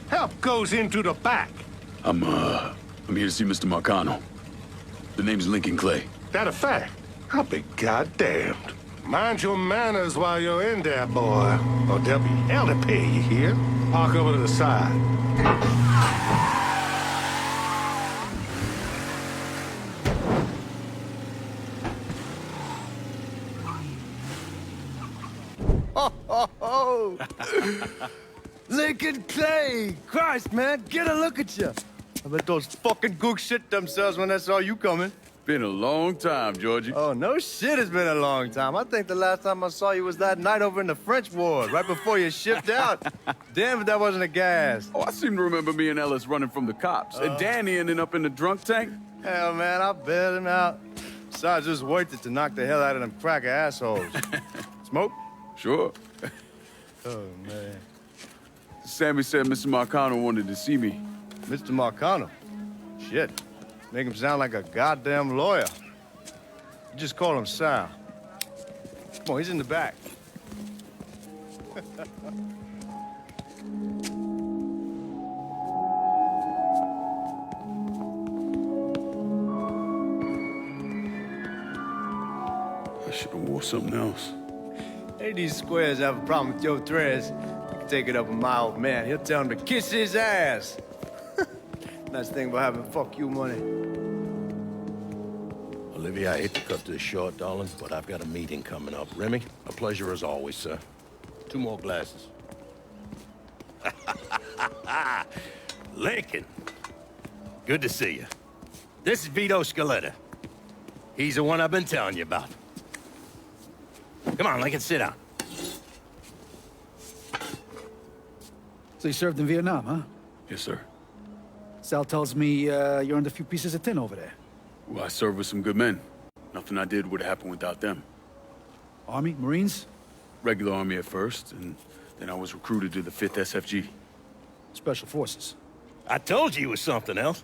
Help goes into the back. I'm here to see Mr. Marcano. The name's Lincoln Clay. That a fact? I'll be goddamned. Mind your manners while you're in there, boy. Or there'll be hell to pay, you hear? Park over to the side. Oh, Lincoln Clay! Christ, man, get a look at you. I bet those fucking gooks shit themselves when they saw you coming. Been a long time, Georgie. Oh, no shit, it's been a long time. I think the last time I saw you was that night over in the French ward, right before you shipped out. Damn if that wasn't a gas. Oh, I seem to remember me and Ellis running from the cops. And Danny ending up in the drunk tank. Hell, man, I bailed him out. Besides, it was worth it to knock the hell out of them cracker assholes. Smoke? Sure. Oh, man. Sammy said Mr. Marcano wanted to see me. Mr. Marcano? Shit. Make him sound like a goddamn lawyer. Just call him Sal. Come on, he's in the back. I should have wore something else. Hey, these squares have a problem with your threads. You can take it up with my old man. He'll tell him to kiss his ass. Nice thing about having fuck you money. Olivia, I hate to cut this short, darling, but I've got a meeting coming up. Remy, a pleasure as always, sir. 2 more glasses. Lincoln. Good to see you. This is Vito Scaletta. He's the one I've been telling you about. Come on, Lincoln, sit down. So you served in Vietnam, huh? Yes, sir. Sal tells me you earned a few pieces of tin over there. Well, I served with some good men. Nothing I did would happen without them. Army? Marines? Regular Army at first, and then I was recruited to the 5th SFG. Special Forces. I told you it was something else.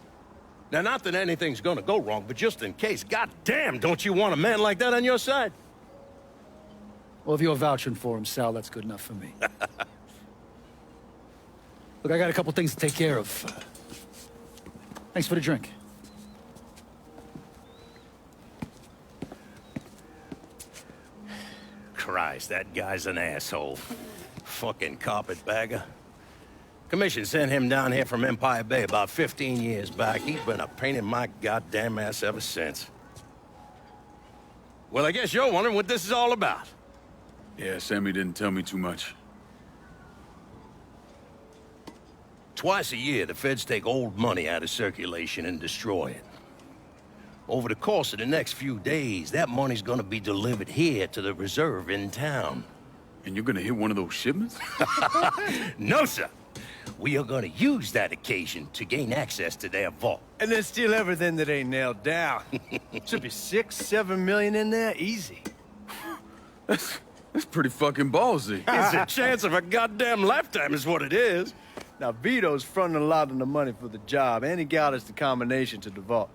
Now, not that anything's gonna go wrong, but just in case, goddamn, don't you want a man like that on your side? Well, if you're vouching for him, Sal, that's good enough for me. Look, I got a couple things to take care of. Thanks for the drink. Christ, that guy's an asshole. Fucking carpetbagger. Commission sent him down here from Empire Bay about 15 years back. He's been a pain in my goddamn ass ever since. Well, I guess you're wondering what this is all about. Yeah, Sammy didn't tell me too much. Twice a year, the feds take old money out of circulation and destroy it. Over the course of the next few days, that money's gonna be delivered here to the reserve in town. And you're gonna hit one of those shipments? No, sir. We are gonna use that occasion to gain access to their vault. And then steal everything that ain't nailed down. Should be 6-7 million in there, easy. That's pretty fucking ballsy. It's a chance of a goddamn lifetime is what it is. Now, Vito's fronting a lot of the money for the job, and he got us the combination to the vault.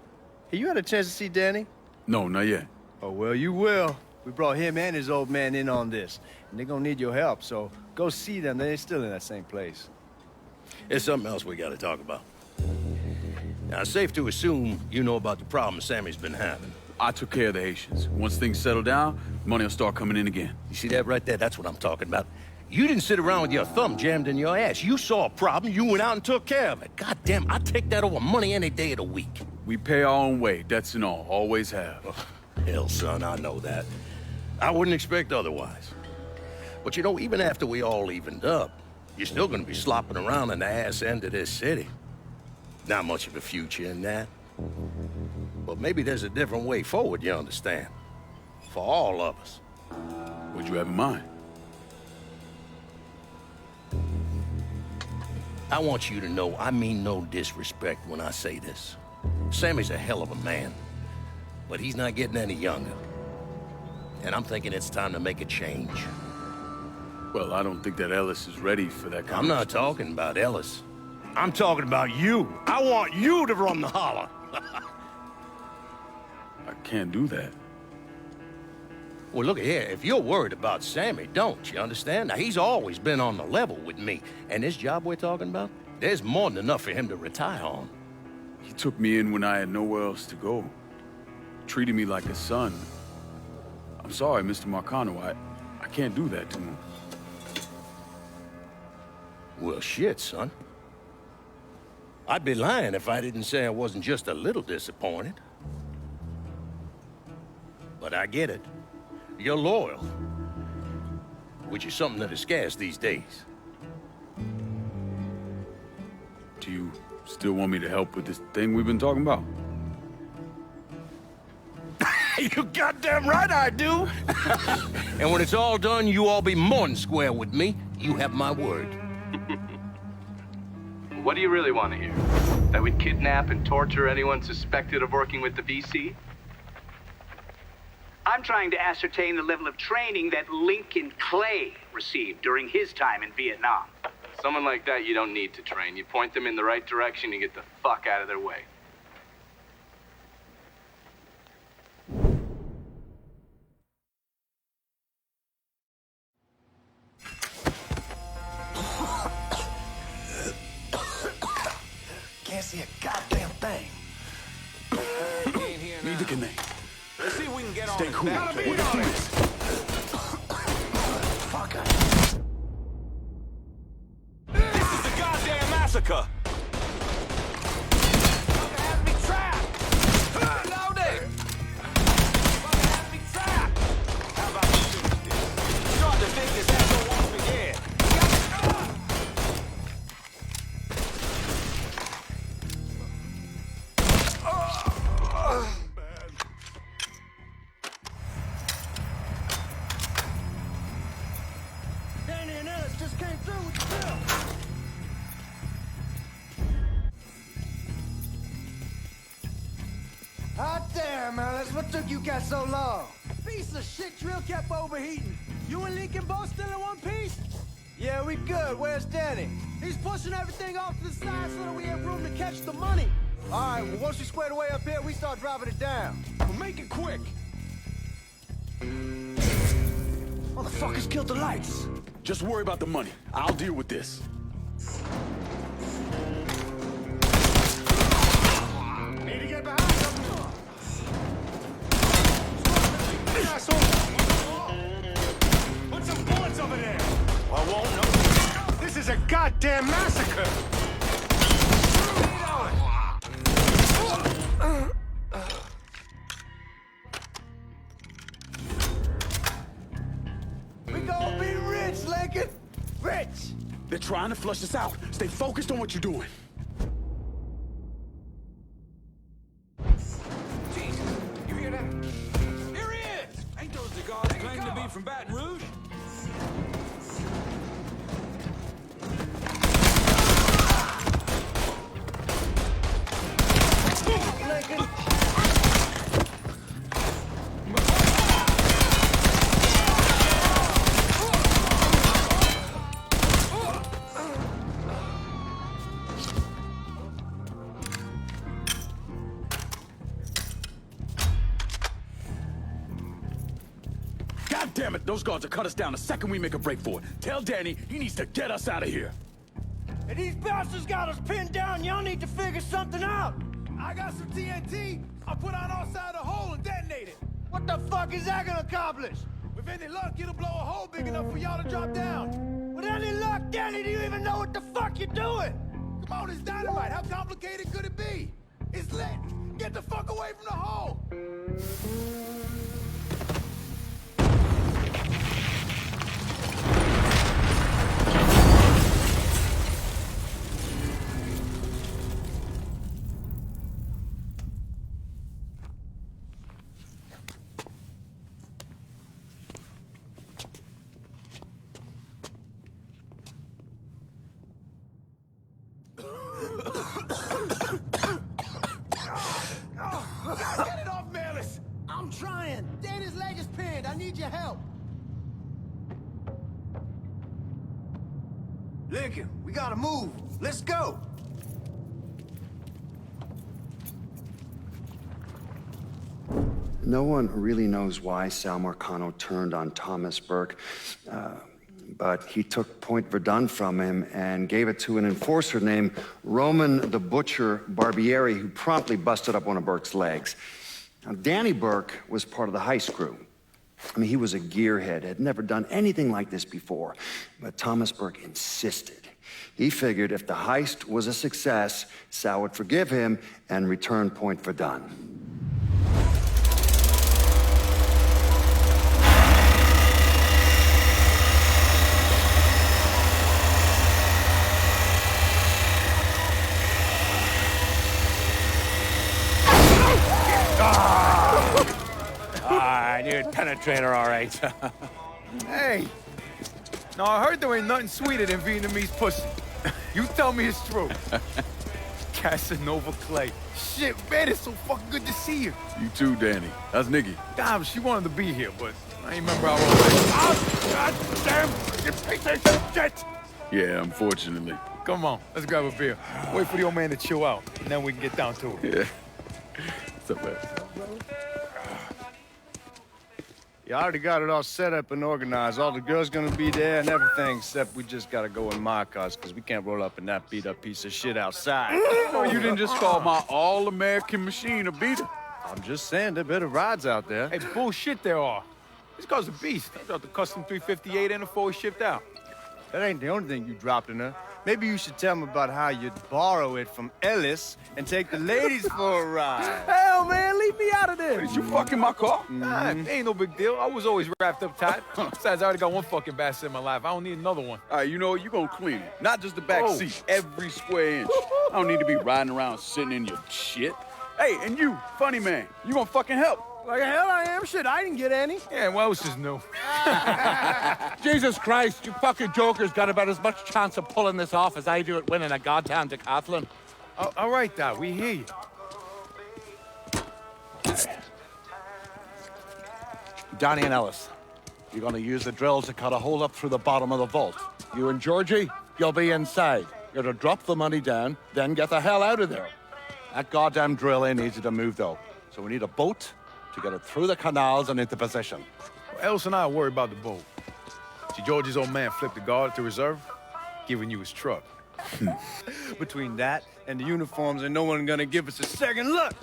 Hey, you had a chance to see Danny? No, not yet. Oh, well, you will. We brought him and his old man in on this, and they're gonna need your help, so go see them. They're still in that same place. There's something else we gotta talk about. Now, it's safe to assume you know about the problem Sammy's been having. I took care of the Haitians. Once things settle down, money will start coming in again. You see that right there? That's what I'm talking about. You didn't sit around with your thumb jammed in your ass. You saw a problem, you went out and took care of it. God damn, I'd take that over money any day of the week. We pay our own way, debts and all. Always have. Oh, hell, son, I know that. I wouldn't expect otherwise. But you know, even after we all evened up, you're still gonna be slopping around in the ass end of this city. Not much of a future in that. But maybe there's a different way forward, you understand? For all of us. What'd you have in mind? I want you to know I mean no disrespect when I say this. Sammy's a hell of a man, but he's not getting any younger. And I'm thinking it's time to make a change. Well, I don't think that Ellis is ready for that kind I'm not talking about Ellis. I'm talking about you. I want you to run the holler. I can't do that. Well, look here, if you're worried about Sammy, don't, you understand? Now, he's always been on the level with me, and this job we're talking about, there's more than enough for him to retire on. He took me in when I had nowhere else to go. Treated me like a son. I'm sorry, Mr. Marcano, I can't do that to him. Well, shit, son. I'd be lying if I didn't say I wasn't just a little disappointed. But I get it. You're loyal. Which is something that is scarce these days. Do you still want me to help with this thing we've been talking about? You goddamn right I do! And when it's all done, you all be more than square with me. You have my word. What do you really want to hear? That we'd kidnap and torture anyone suspected of working with the VC? I'm trying to ascertain the level of training that Lincoln Clay received during his time in Vietnam. Someone like that you don't need to train. You point them in the right direction and get the fuck out of their way. Can't see a goddamn thing. Need the connect. Let's see if we can get Stay on cool. that. We'll get through this. Fucker. This is a goddamn massacre. Fucker has me trapped. Loaded. Fucker has me trapped. How about we finish this? Start to think this asshole wants me dead. Danny and Ellis just came through with the bill. Hot damn, Ellis. What took you guys so long? Piece of shit drill kept overheating. You and Lincoln both still in one piece? Yeah, we good. Where's Danny? He's pushing everything off to the side so that we have room to catch the money. All right, well, once we square away up here, we start dropping it down. Well, make it quick. Motherfuckers killed the lights. Just worry about the money. I'll deal with this. Need to get behind them. Asshole. Put some bullets over there. I won't know. This is is a goddamn massacre! We gonna be rich, Lincoln! Rich! They're trying to flush us out. Stay focused on what you're doing. Jesus, you hear that? Here he is! Ain't those the guards claim to be from Baton Rouge? Lincoln! God damn it, those guards will cut us down the second we make a break for it. Tell Danny he needs to get us out of here. And these bastards got us pinned down. Y'all need to figure something out. I got some TNT. I'll put out outside the hole and detonate it. What the fuck is that gonna accomplish? With any luck, it'll blow a hole big enough for y'all to drop down. With any luck, Danny, do you even know what the fuck you're doing? Come on, it's dynamite. How complicated could it be? It's lit. Get the fuck away from the hole. Get it off, Melis! I'm trying. Danny's leg is pinned. I need your help. Lincoln, we gotta move. Let's go. No one really knows why Sal Marcano turned on Thomas Burke, but he took Point Verdun from him and gave it to an enforcer named Roman the Butcher Barbieri, who promptly busted up one of Burke's legs. Now, Danny Burke was part of the heist crew. I mean, he was a gearhead, had never done anything like this before, but Thomas Burke insisted. He figured if the heist was a success, Sal would forgive him and return Point Verdun. I knew it'd penetrate her all right. Hey! Now, I heard there ain't nothing sweeter than Vietnamese pussy. You tell me it's true. Casanova Clay. Shit, man, it's so fucking good to see you. You too, Danny. That's Nikki. Damn, she wanted to be here, but I ain't remember how old I was. Oh, God damn! You piece of shit! Yeah, unfortunately. Come on, let's grab a beer. Wait for the old man to chill out, and then we can get down to it. Yeah. What's up, man? You already got it all set up and organized. All the girls gonna be there and everything, except we just gotta go in my cars, because we can't roll up in that beat-up piece of shit outside. Oh, you didn't just call my all-American machine a beater. I'm just saying, there are better rides out there. Hey, bullshit there are. This car's a beast. I dropped the custom 358 and before we shipped out. That ain't the only thing you dropped in her. Maybe you should tell me about how you'd borrow it from Ellis and take the ladies for a ride. Hell, man, leave me out of this. Did you fucking my car? Nah, ain't no big deal. I was always wrapped up tight. Besides, I already got one fucking bastard in my life. I don't need another one. All right, you know what? You gonna clean it. Not just the back seat, every square inch. I don't need to be riding around sitting in your shit. Hey, and you, funny man, you gonna fucking help. Like hell I am. Shit, I didn't get any. Yeah, what else is new? Jesus Christ, you fucking jokers got about as much chance of pulling this off as I do at winning a goddamn decathlon. All right, Doc, we hear you. Donnie and Ellis, you're gonna use the drill to cut a hole up through the bottom of the vault. You and Georgie, you'll be inside. You're to drop the money down, then get the hell out of there. That goddamn drill ain't easy to move, though. So we need a boat to get it through the canals and into position. Ellis and I are worried about the boat. See, Georgie's old man flipped the guard to reserve, giving you his truck. Between that and the uniforms, ain't no one gonna give us a second look.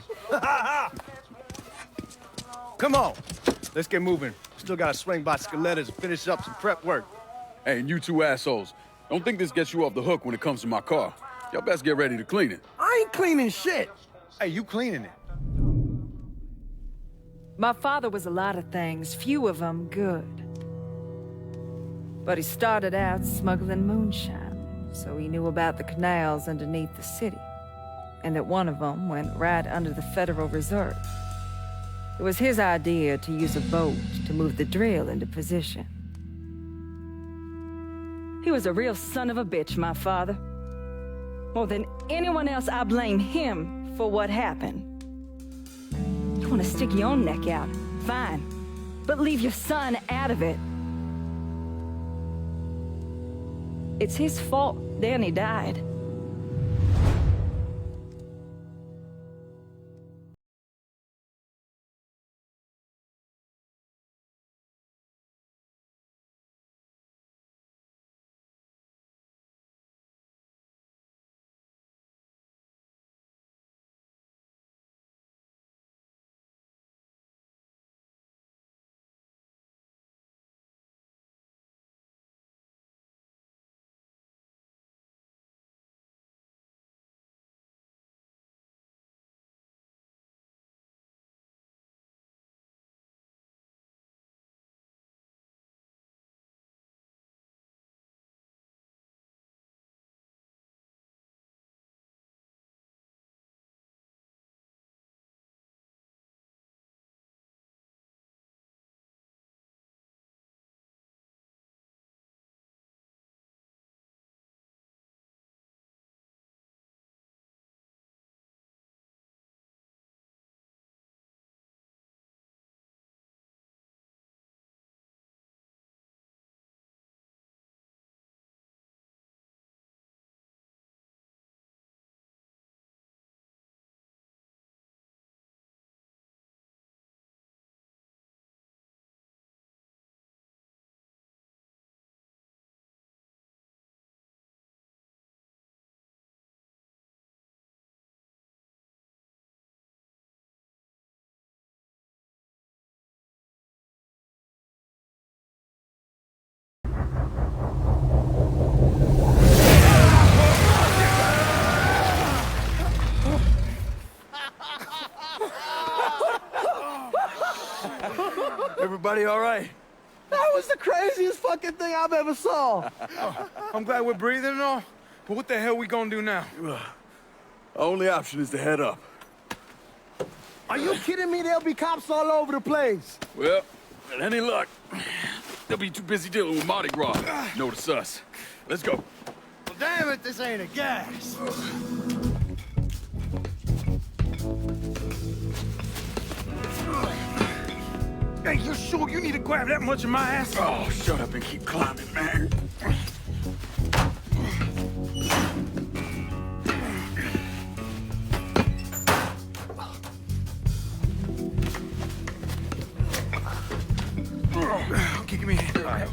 Come on, let's get moving. Still gotta swing by Scoletta's and finish up some prep work. Hey, and you two assholes, Don't think this gets you off the hook when it comes to my car. Y'all best get ready to clean it. I ain't cleaning shit. Hey, you cleaning it. My father was a lot of things, few of them good. But he started out smuggling moonshine, so he knew about the canals underneath the city, and that one of them went right under the Federal Reserve. It was his idea to use a boat to move the drill into position. He was a real son of a bitch, my father. More than anyone else, I blame him for what happened. You want to stick your own neck out? Fine. But leave your son out of it. It's his fault Danny died. Everybody all right? That was the craziest fucking thing I've ever saw. I'm glad we're breathing and all, but what the hell we gonna do now? Only option is to head up. Are you kidding me? There'll be cops all over the place. Well, with any luck, they'll be too busy dealing with Mardi Gras. Notice us. Let's go. Well, damn it, this ain't a gas. Hey, you sure you need to grab that much of my ass? Oh, shut up and keep climbing, man. Okay, give me a hand. All right.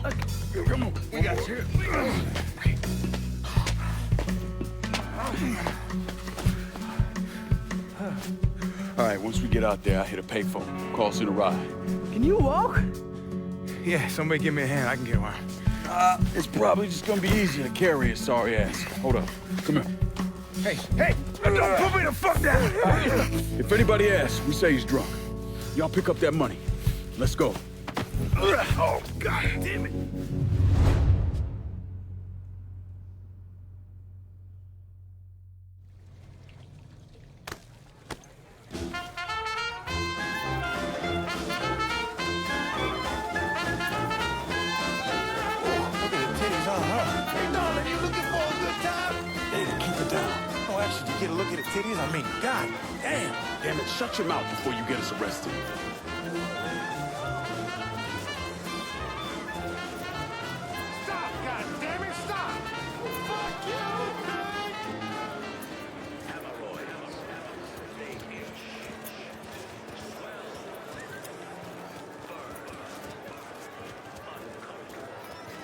Come on, we got you. All right, once we get out there, I hit a payphone. Call in a ride. Can you walk? Yeah, somebody give me a hand. I can get one. It's probably just gonna be easier to carry his sorry ass. Hold up. Come here. Hey, don't put me the fuck down! If anybody asks, we say he's drunk. Y'all pick up that money. Let's go. Oh, God damn it. Get a look at the titties? I mean, God damn. Damn it, shut your mouth before you get us arrested. Stop, God damn it, stop! Fuck you,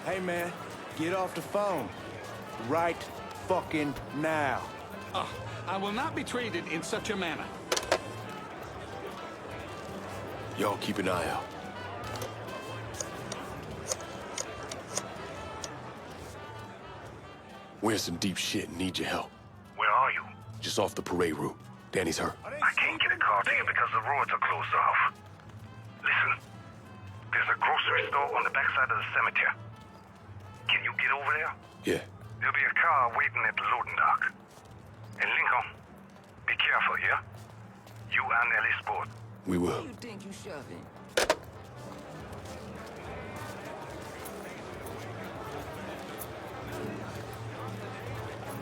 Hey, man, get off the phone. Right fucking now. I will not be treated in such a manner. Y'all keep an eye out. We're in some deep shit and need your help. Where are you? Just off the parade route. Danny's hurt. I can't get a car to you because the roads are closed off. Listen, there's a grocery store on the backside of the cemetery. Can you get over there? Yeah. There'll be a car waiting at the loading dock. And Lincoln, be careful, yeah? You and Ellie Sport. We will. Who you think you shoving?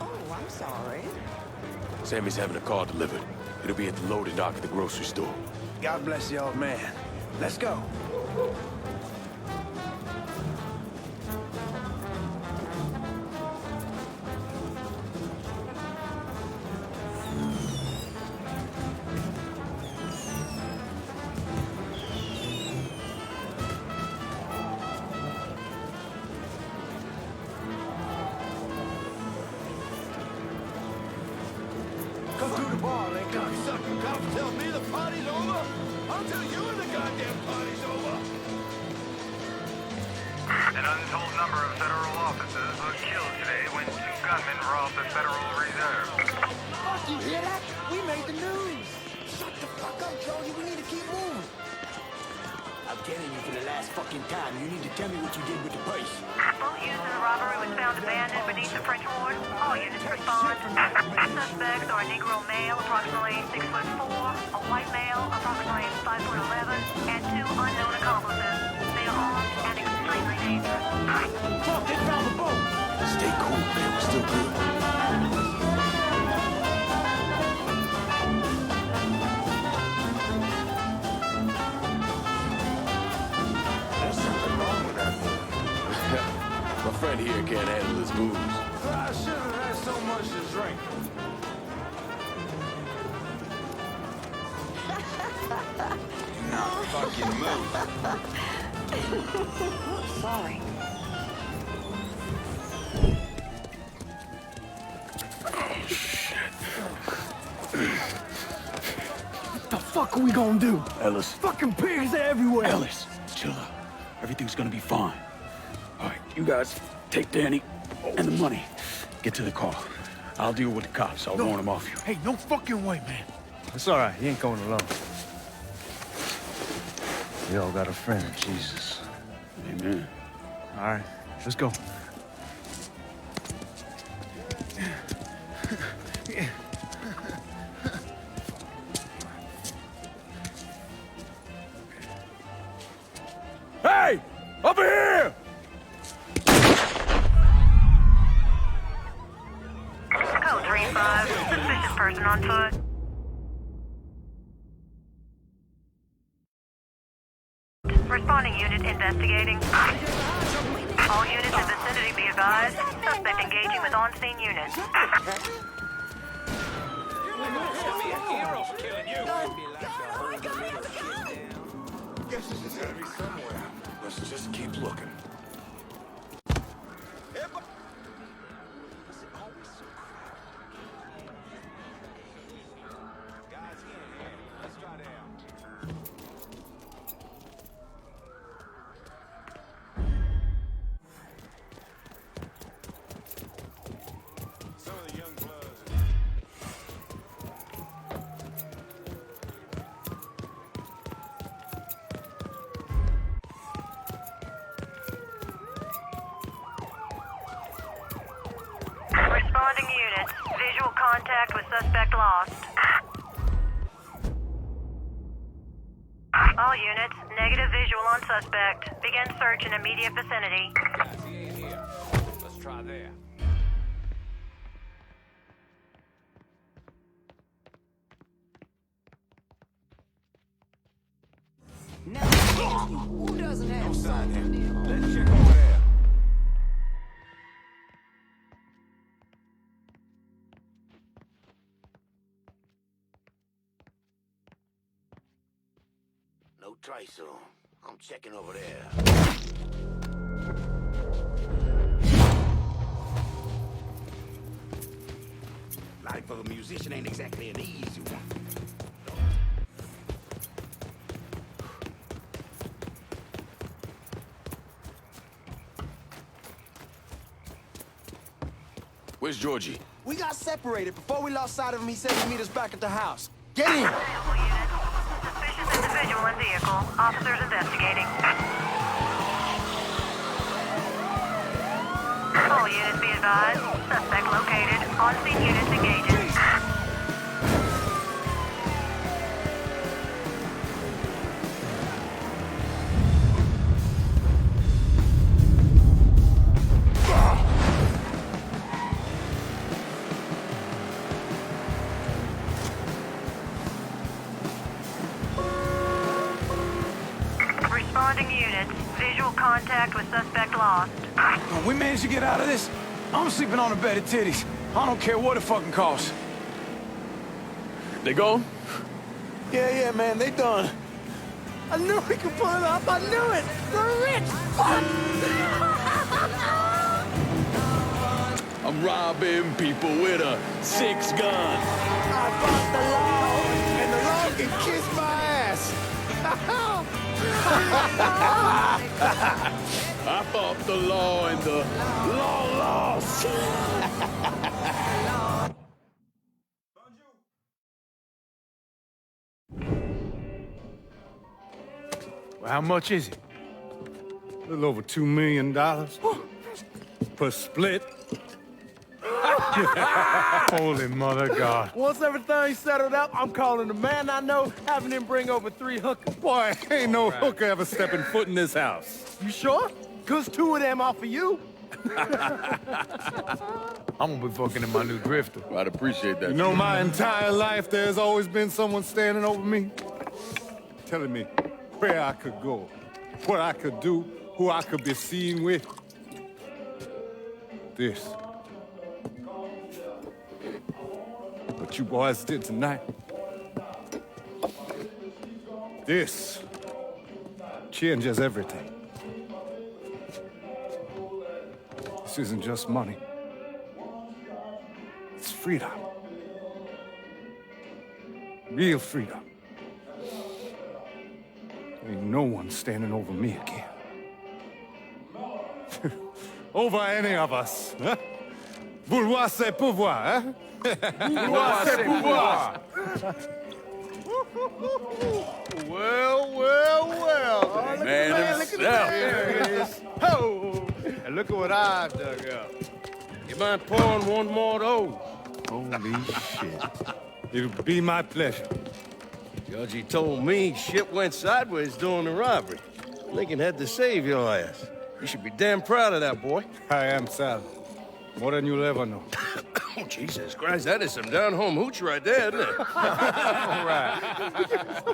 Oh, I'm sorry. Sammy's having a car delivered. It'll be at the loading dock at the grocery store. God bless you, old man. Let's go. Come through the bar, Lincoln. Cocksucker cops tell me the party's over. I'll tell you when the goddamn party's over. An untold number of federal officers were killed today when 2 gunmen robbed the Federal Reserve. Fuck, you hear that? We made the news. Shut the fuck up, Joey. We need to keep moving. I'm telling you for the last fucking time, you need to tell me what you did with the purse. Boat used in the robbery was found abandoned beneath the French Ward. All units respond. Suspects are a Negro male, approximately 6'4", a white male, approximately 5'11", and 2 unknown accomplices. They are armed and extremely dangerous. Fuck, they found the boat! Stay cool, man. We're still good. There's something wrong with that boy. My friend here can't handle his booze. I should have had so much to drink. Now fucking move. Sorry. What the fuck are we gonna do? Ellis. Fucking pigs everywhere. Ellis, chill out. Everything's gonna be fine. All right, you guys take Danny and the money. Get to the car. I'll deal with the cops. I'll warn them off you. Hey, no fucking way, man. It's all right. He ain't going alone. We all got a friend in Jesus. Amen. All right, let's go. Hey! Over here! Code 3-5. Suspicious person on foot. Responding unit investigating. All units in vicinity be advised. Suspect engaging with on-scene units. Guess this is gotta be somewhere. Let's just keep looking. Some of the young bloods. Responding units. Visual contact with suspect lost. All units, negative visual on suspect. Begin search in immediate vicinity. He ain't here. Let's try there. Who doesn't have sign here. Let's check over there. No trace, so I'm checking over there. Life of a musician ain't exactly an easy one. Where's Georgie? We got separated. Before we lost sight of him, he said he'd meet us back at the house. Get in! Suspicious individual in vehicle. Officers investigating. All units be advised. Suspect located. On-scene units engaging. Responding units. Visual contact with suspect lost. We managed to get out of this. I'm sleeping on a bed of titties. I don't care what it fucking costs. They gone? Yeah, man, they done. I knew we could pull it off. I knew it. We're rich. Fuck. I'm robbing people with a 6-gun. I fought the law, and the law can kiss my ass. I fought the law and the law lost. Well, how much is it? A little over $2 million. Per split. Holy mother God. Once everything's settled up, I'm calling the man I know, having him bring over 3 hookers. Boy, ain't no hooker ever stepping foot in this house. You sure? 'Cause 2 of them off of you. I'm gonna be fucking in my new drifter. I'd appreciate that. You know, my entire life, there's always been someone standing over me, telling me where I could go, what I could do, who I could be seen with. This. What you boys did tonight. This changes everything. This isn't just money. It's freedom. Real freedom. Ain't no one standing over me again. Over any of us, huh? Vouloir c'est pouvoir, hein? Vouloir c'est pouvoir. Well. Man himself. There it is. Oh, and look at what I dug up. You mind pouring one more of those? Holy shit. It'll be my pleasure. Georgie told me shit went sideways during the robbery. Lincoln had to save your ass. You should be damn proud of that, boy. I am, Sal. More than you'll ever know. Oh, Jesus Christ, that is some down-home hooch right there, isn't it? All right.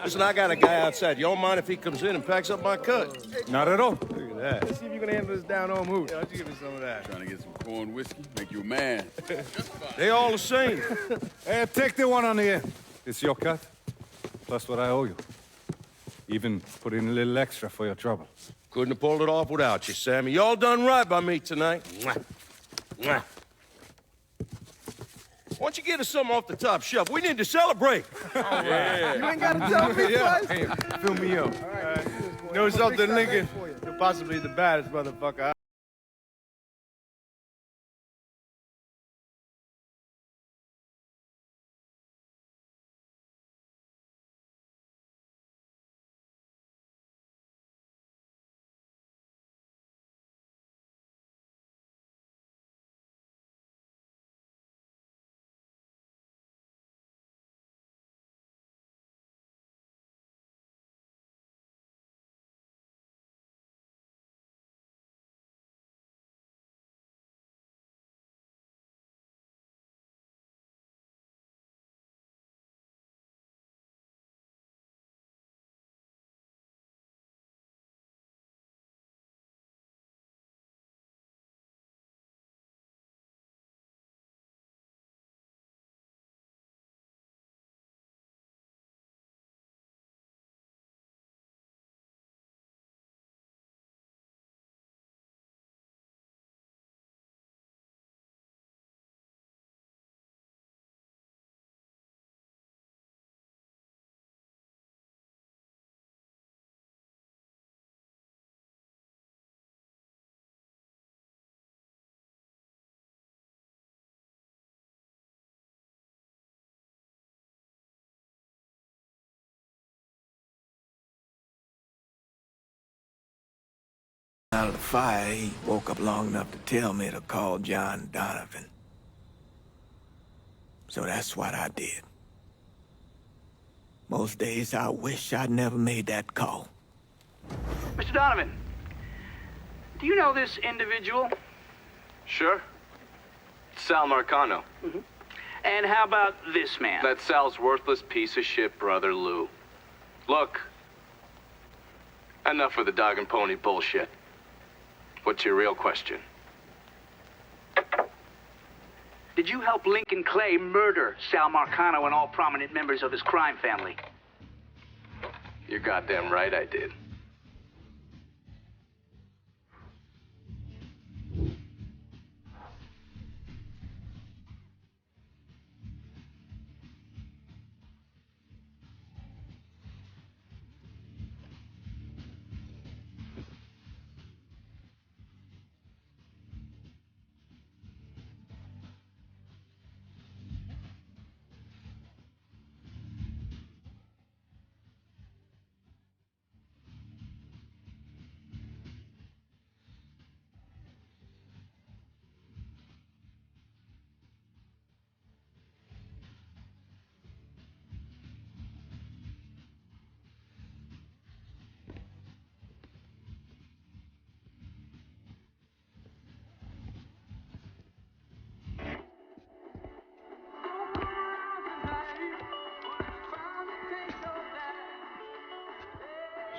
Listen, I got a guy outside. You don't mind if he comes in and packs up my cut? Not at all. Look at that. Let's see if you can handle this down-home hoot. Why don't you give me some of that? Trying to get some corn whiskey, make you a man. They all the same. Hey, take the one on the end. It's your cut, plus what I owe you. Even put in a little extra for your trouble. Couldn't have pulled it off without you, Sammy. You all done right by me tonight. Mwah. Mwah. Why don't you get us something off the top shelf? We need to celebrate. Yeah. You ain't got to tell me twice. Hey, fill me up. All right. You know something, Lincoln? You're possibly the baddest motherfucker out of the fire, he woke up long enough to tell me to call John Donovan. So that's what I did. Most days I wish I'd never made that call. Mr. Donovan, do you know this individual? Sure. Sal Marcano. And how about this man? That's Sal's worthless piece of shit brother, Lou. Look, enough of the dog and pony bullshit. What's your real question? Did you help Lincoln Clay murder Sal Marcano and all prominent members of his crime family? You're goddamn right I did.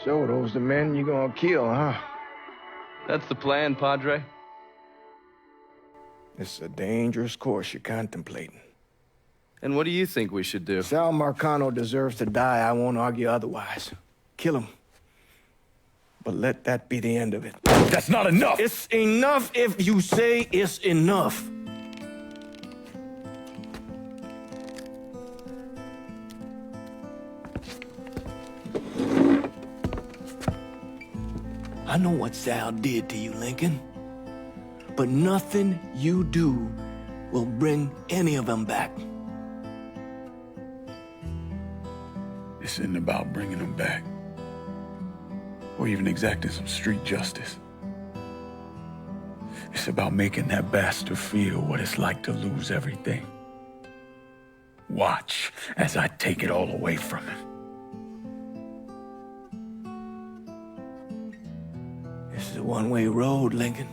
So those the men you gonna kill, huh? That's the plan, Padre. It's a dangerous course you're contemplating. And what do you think we should do? Sal Marcano deserves to die. I won't argue otherwise. Kill him. But let that be the end of it. That's not enough! It's enough if you say it's enough. I know what Sal did to you, Lincoln. But nothing you do will bring any of them back. This isn't about bringing them back, or even exacting some street justice. It's about making that bastard feel what it's like to lose everything. Watch as I take it all away from him. This is a one-way road, Lincoln.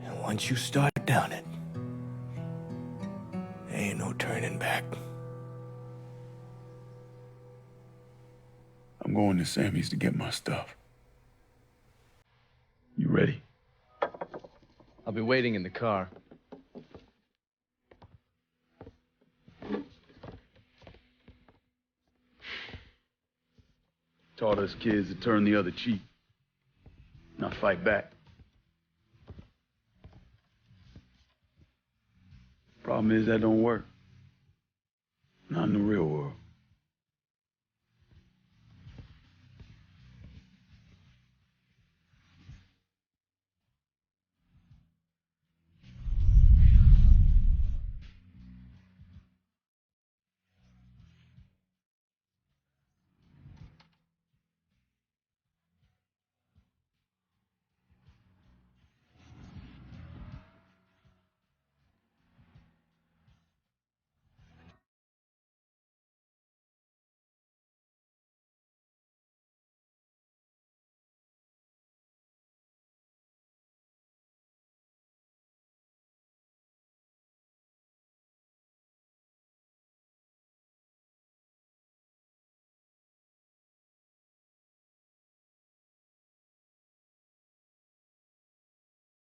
And once you start down it, there ain't no turning back. I'm going to Sammy's to get my stuff. You ready? I'll be waiting in the car. Taught us kids to turn the other cheek, not fight back. Problem is that don't work. Not in the real world.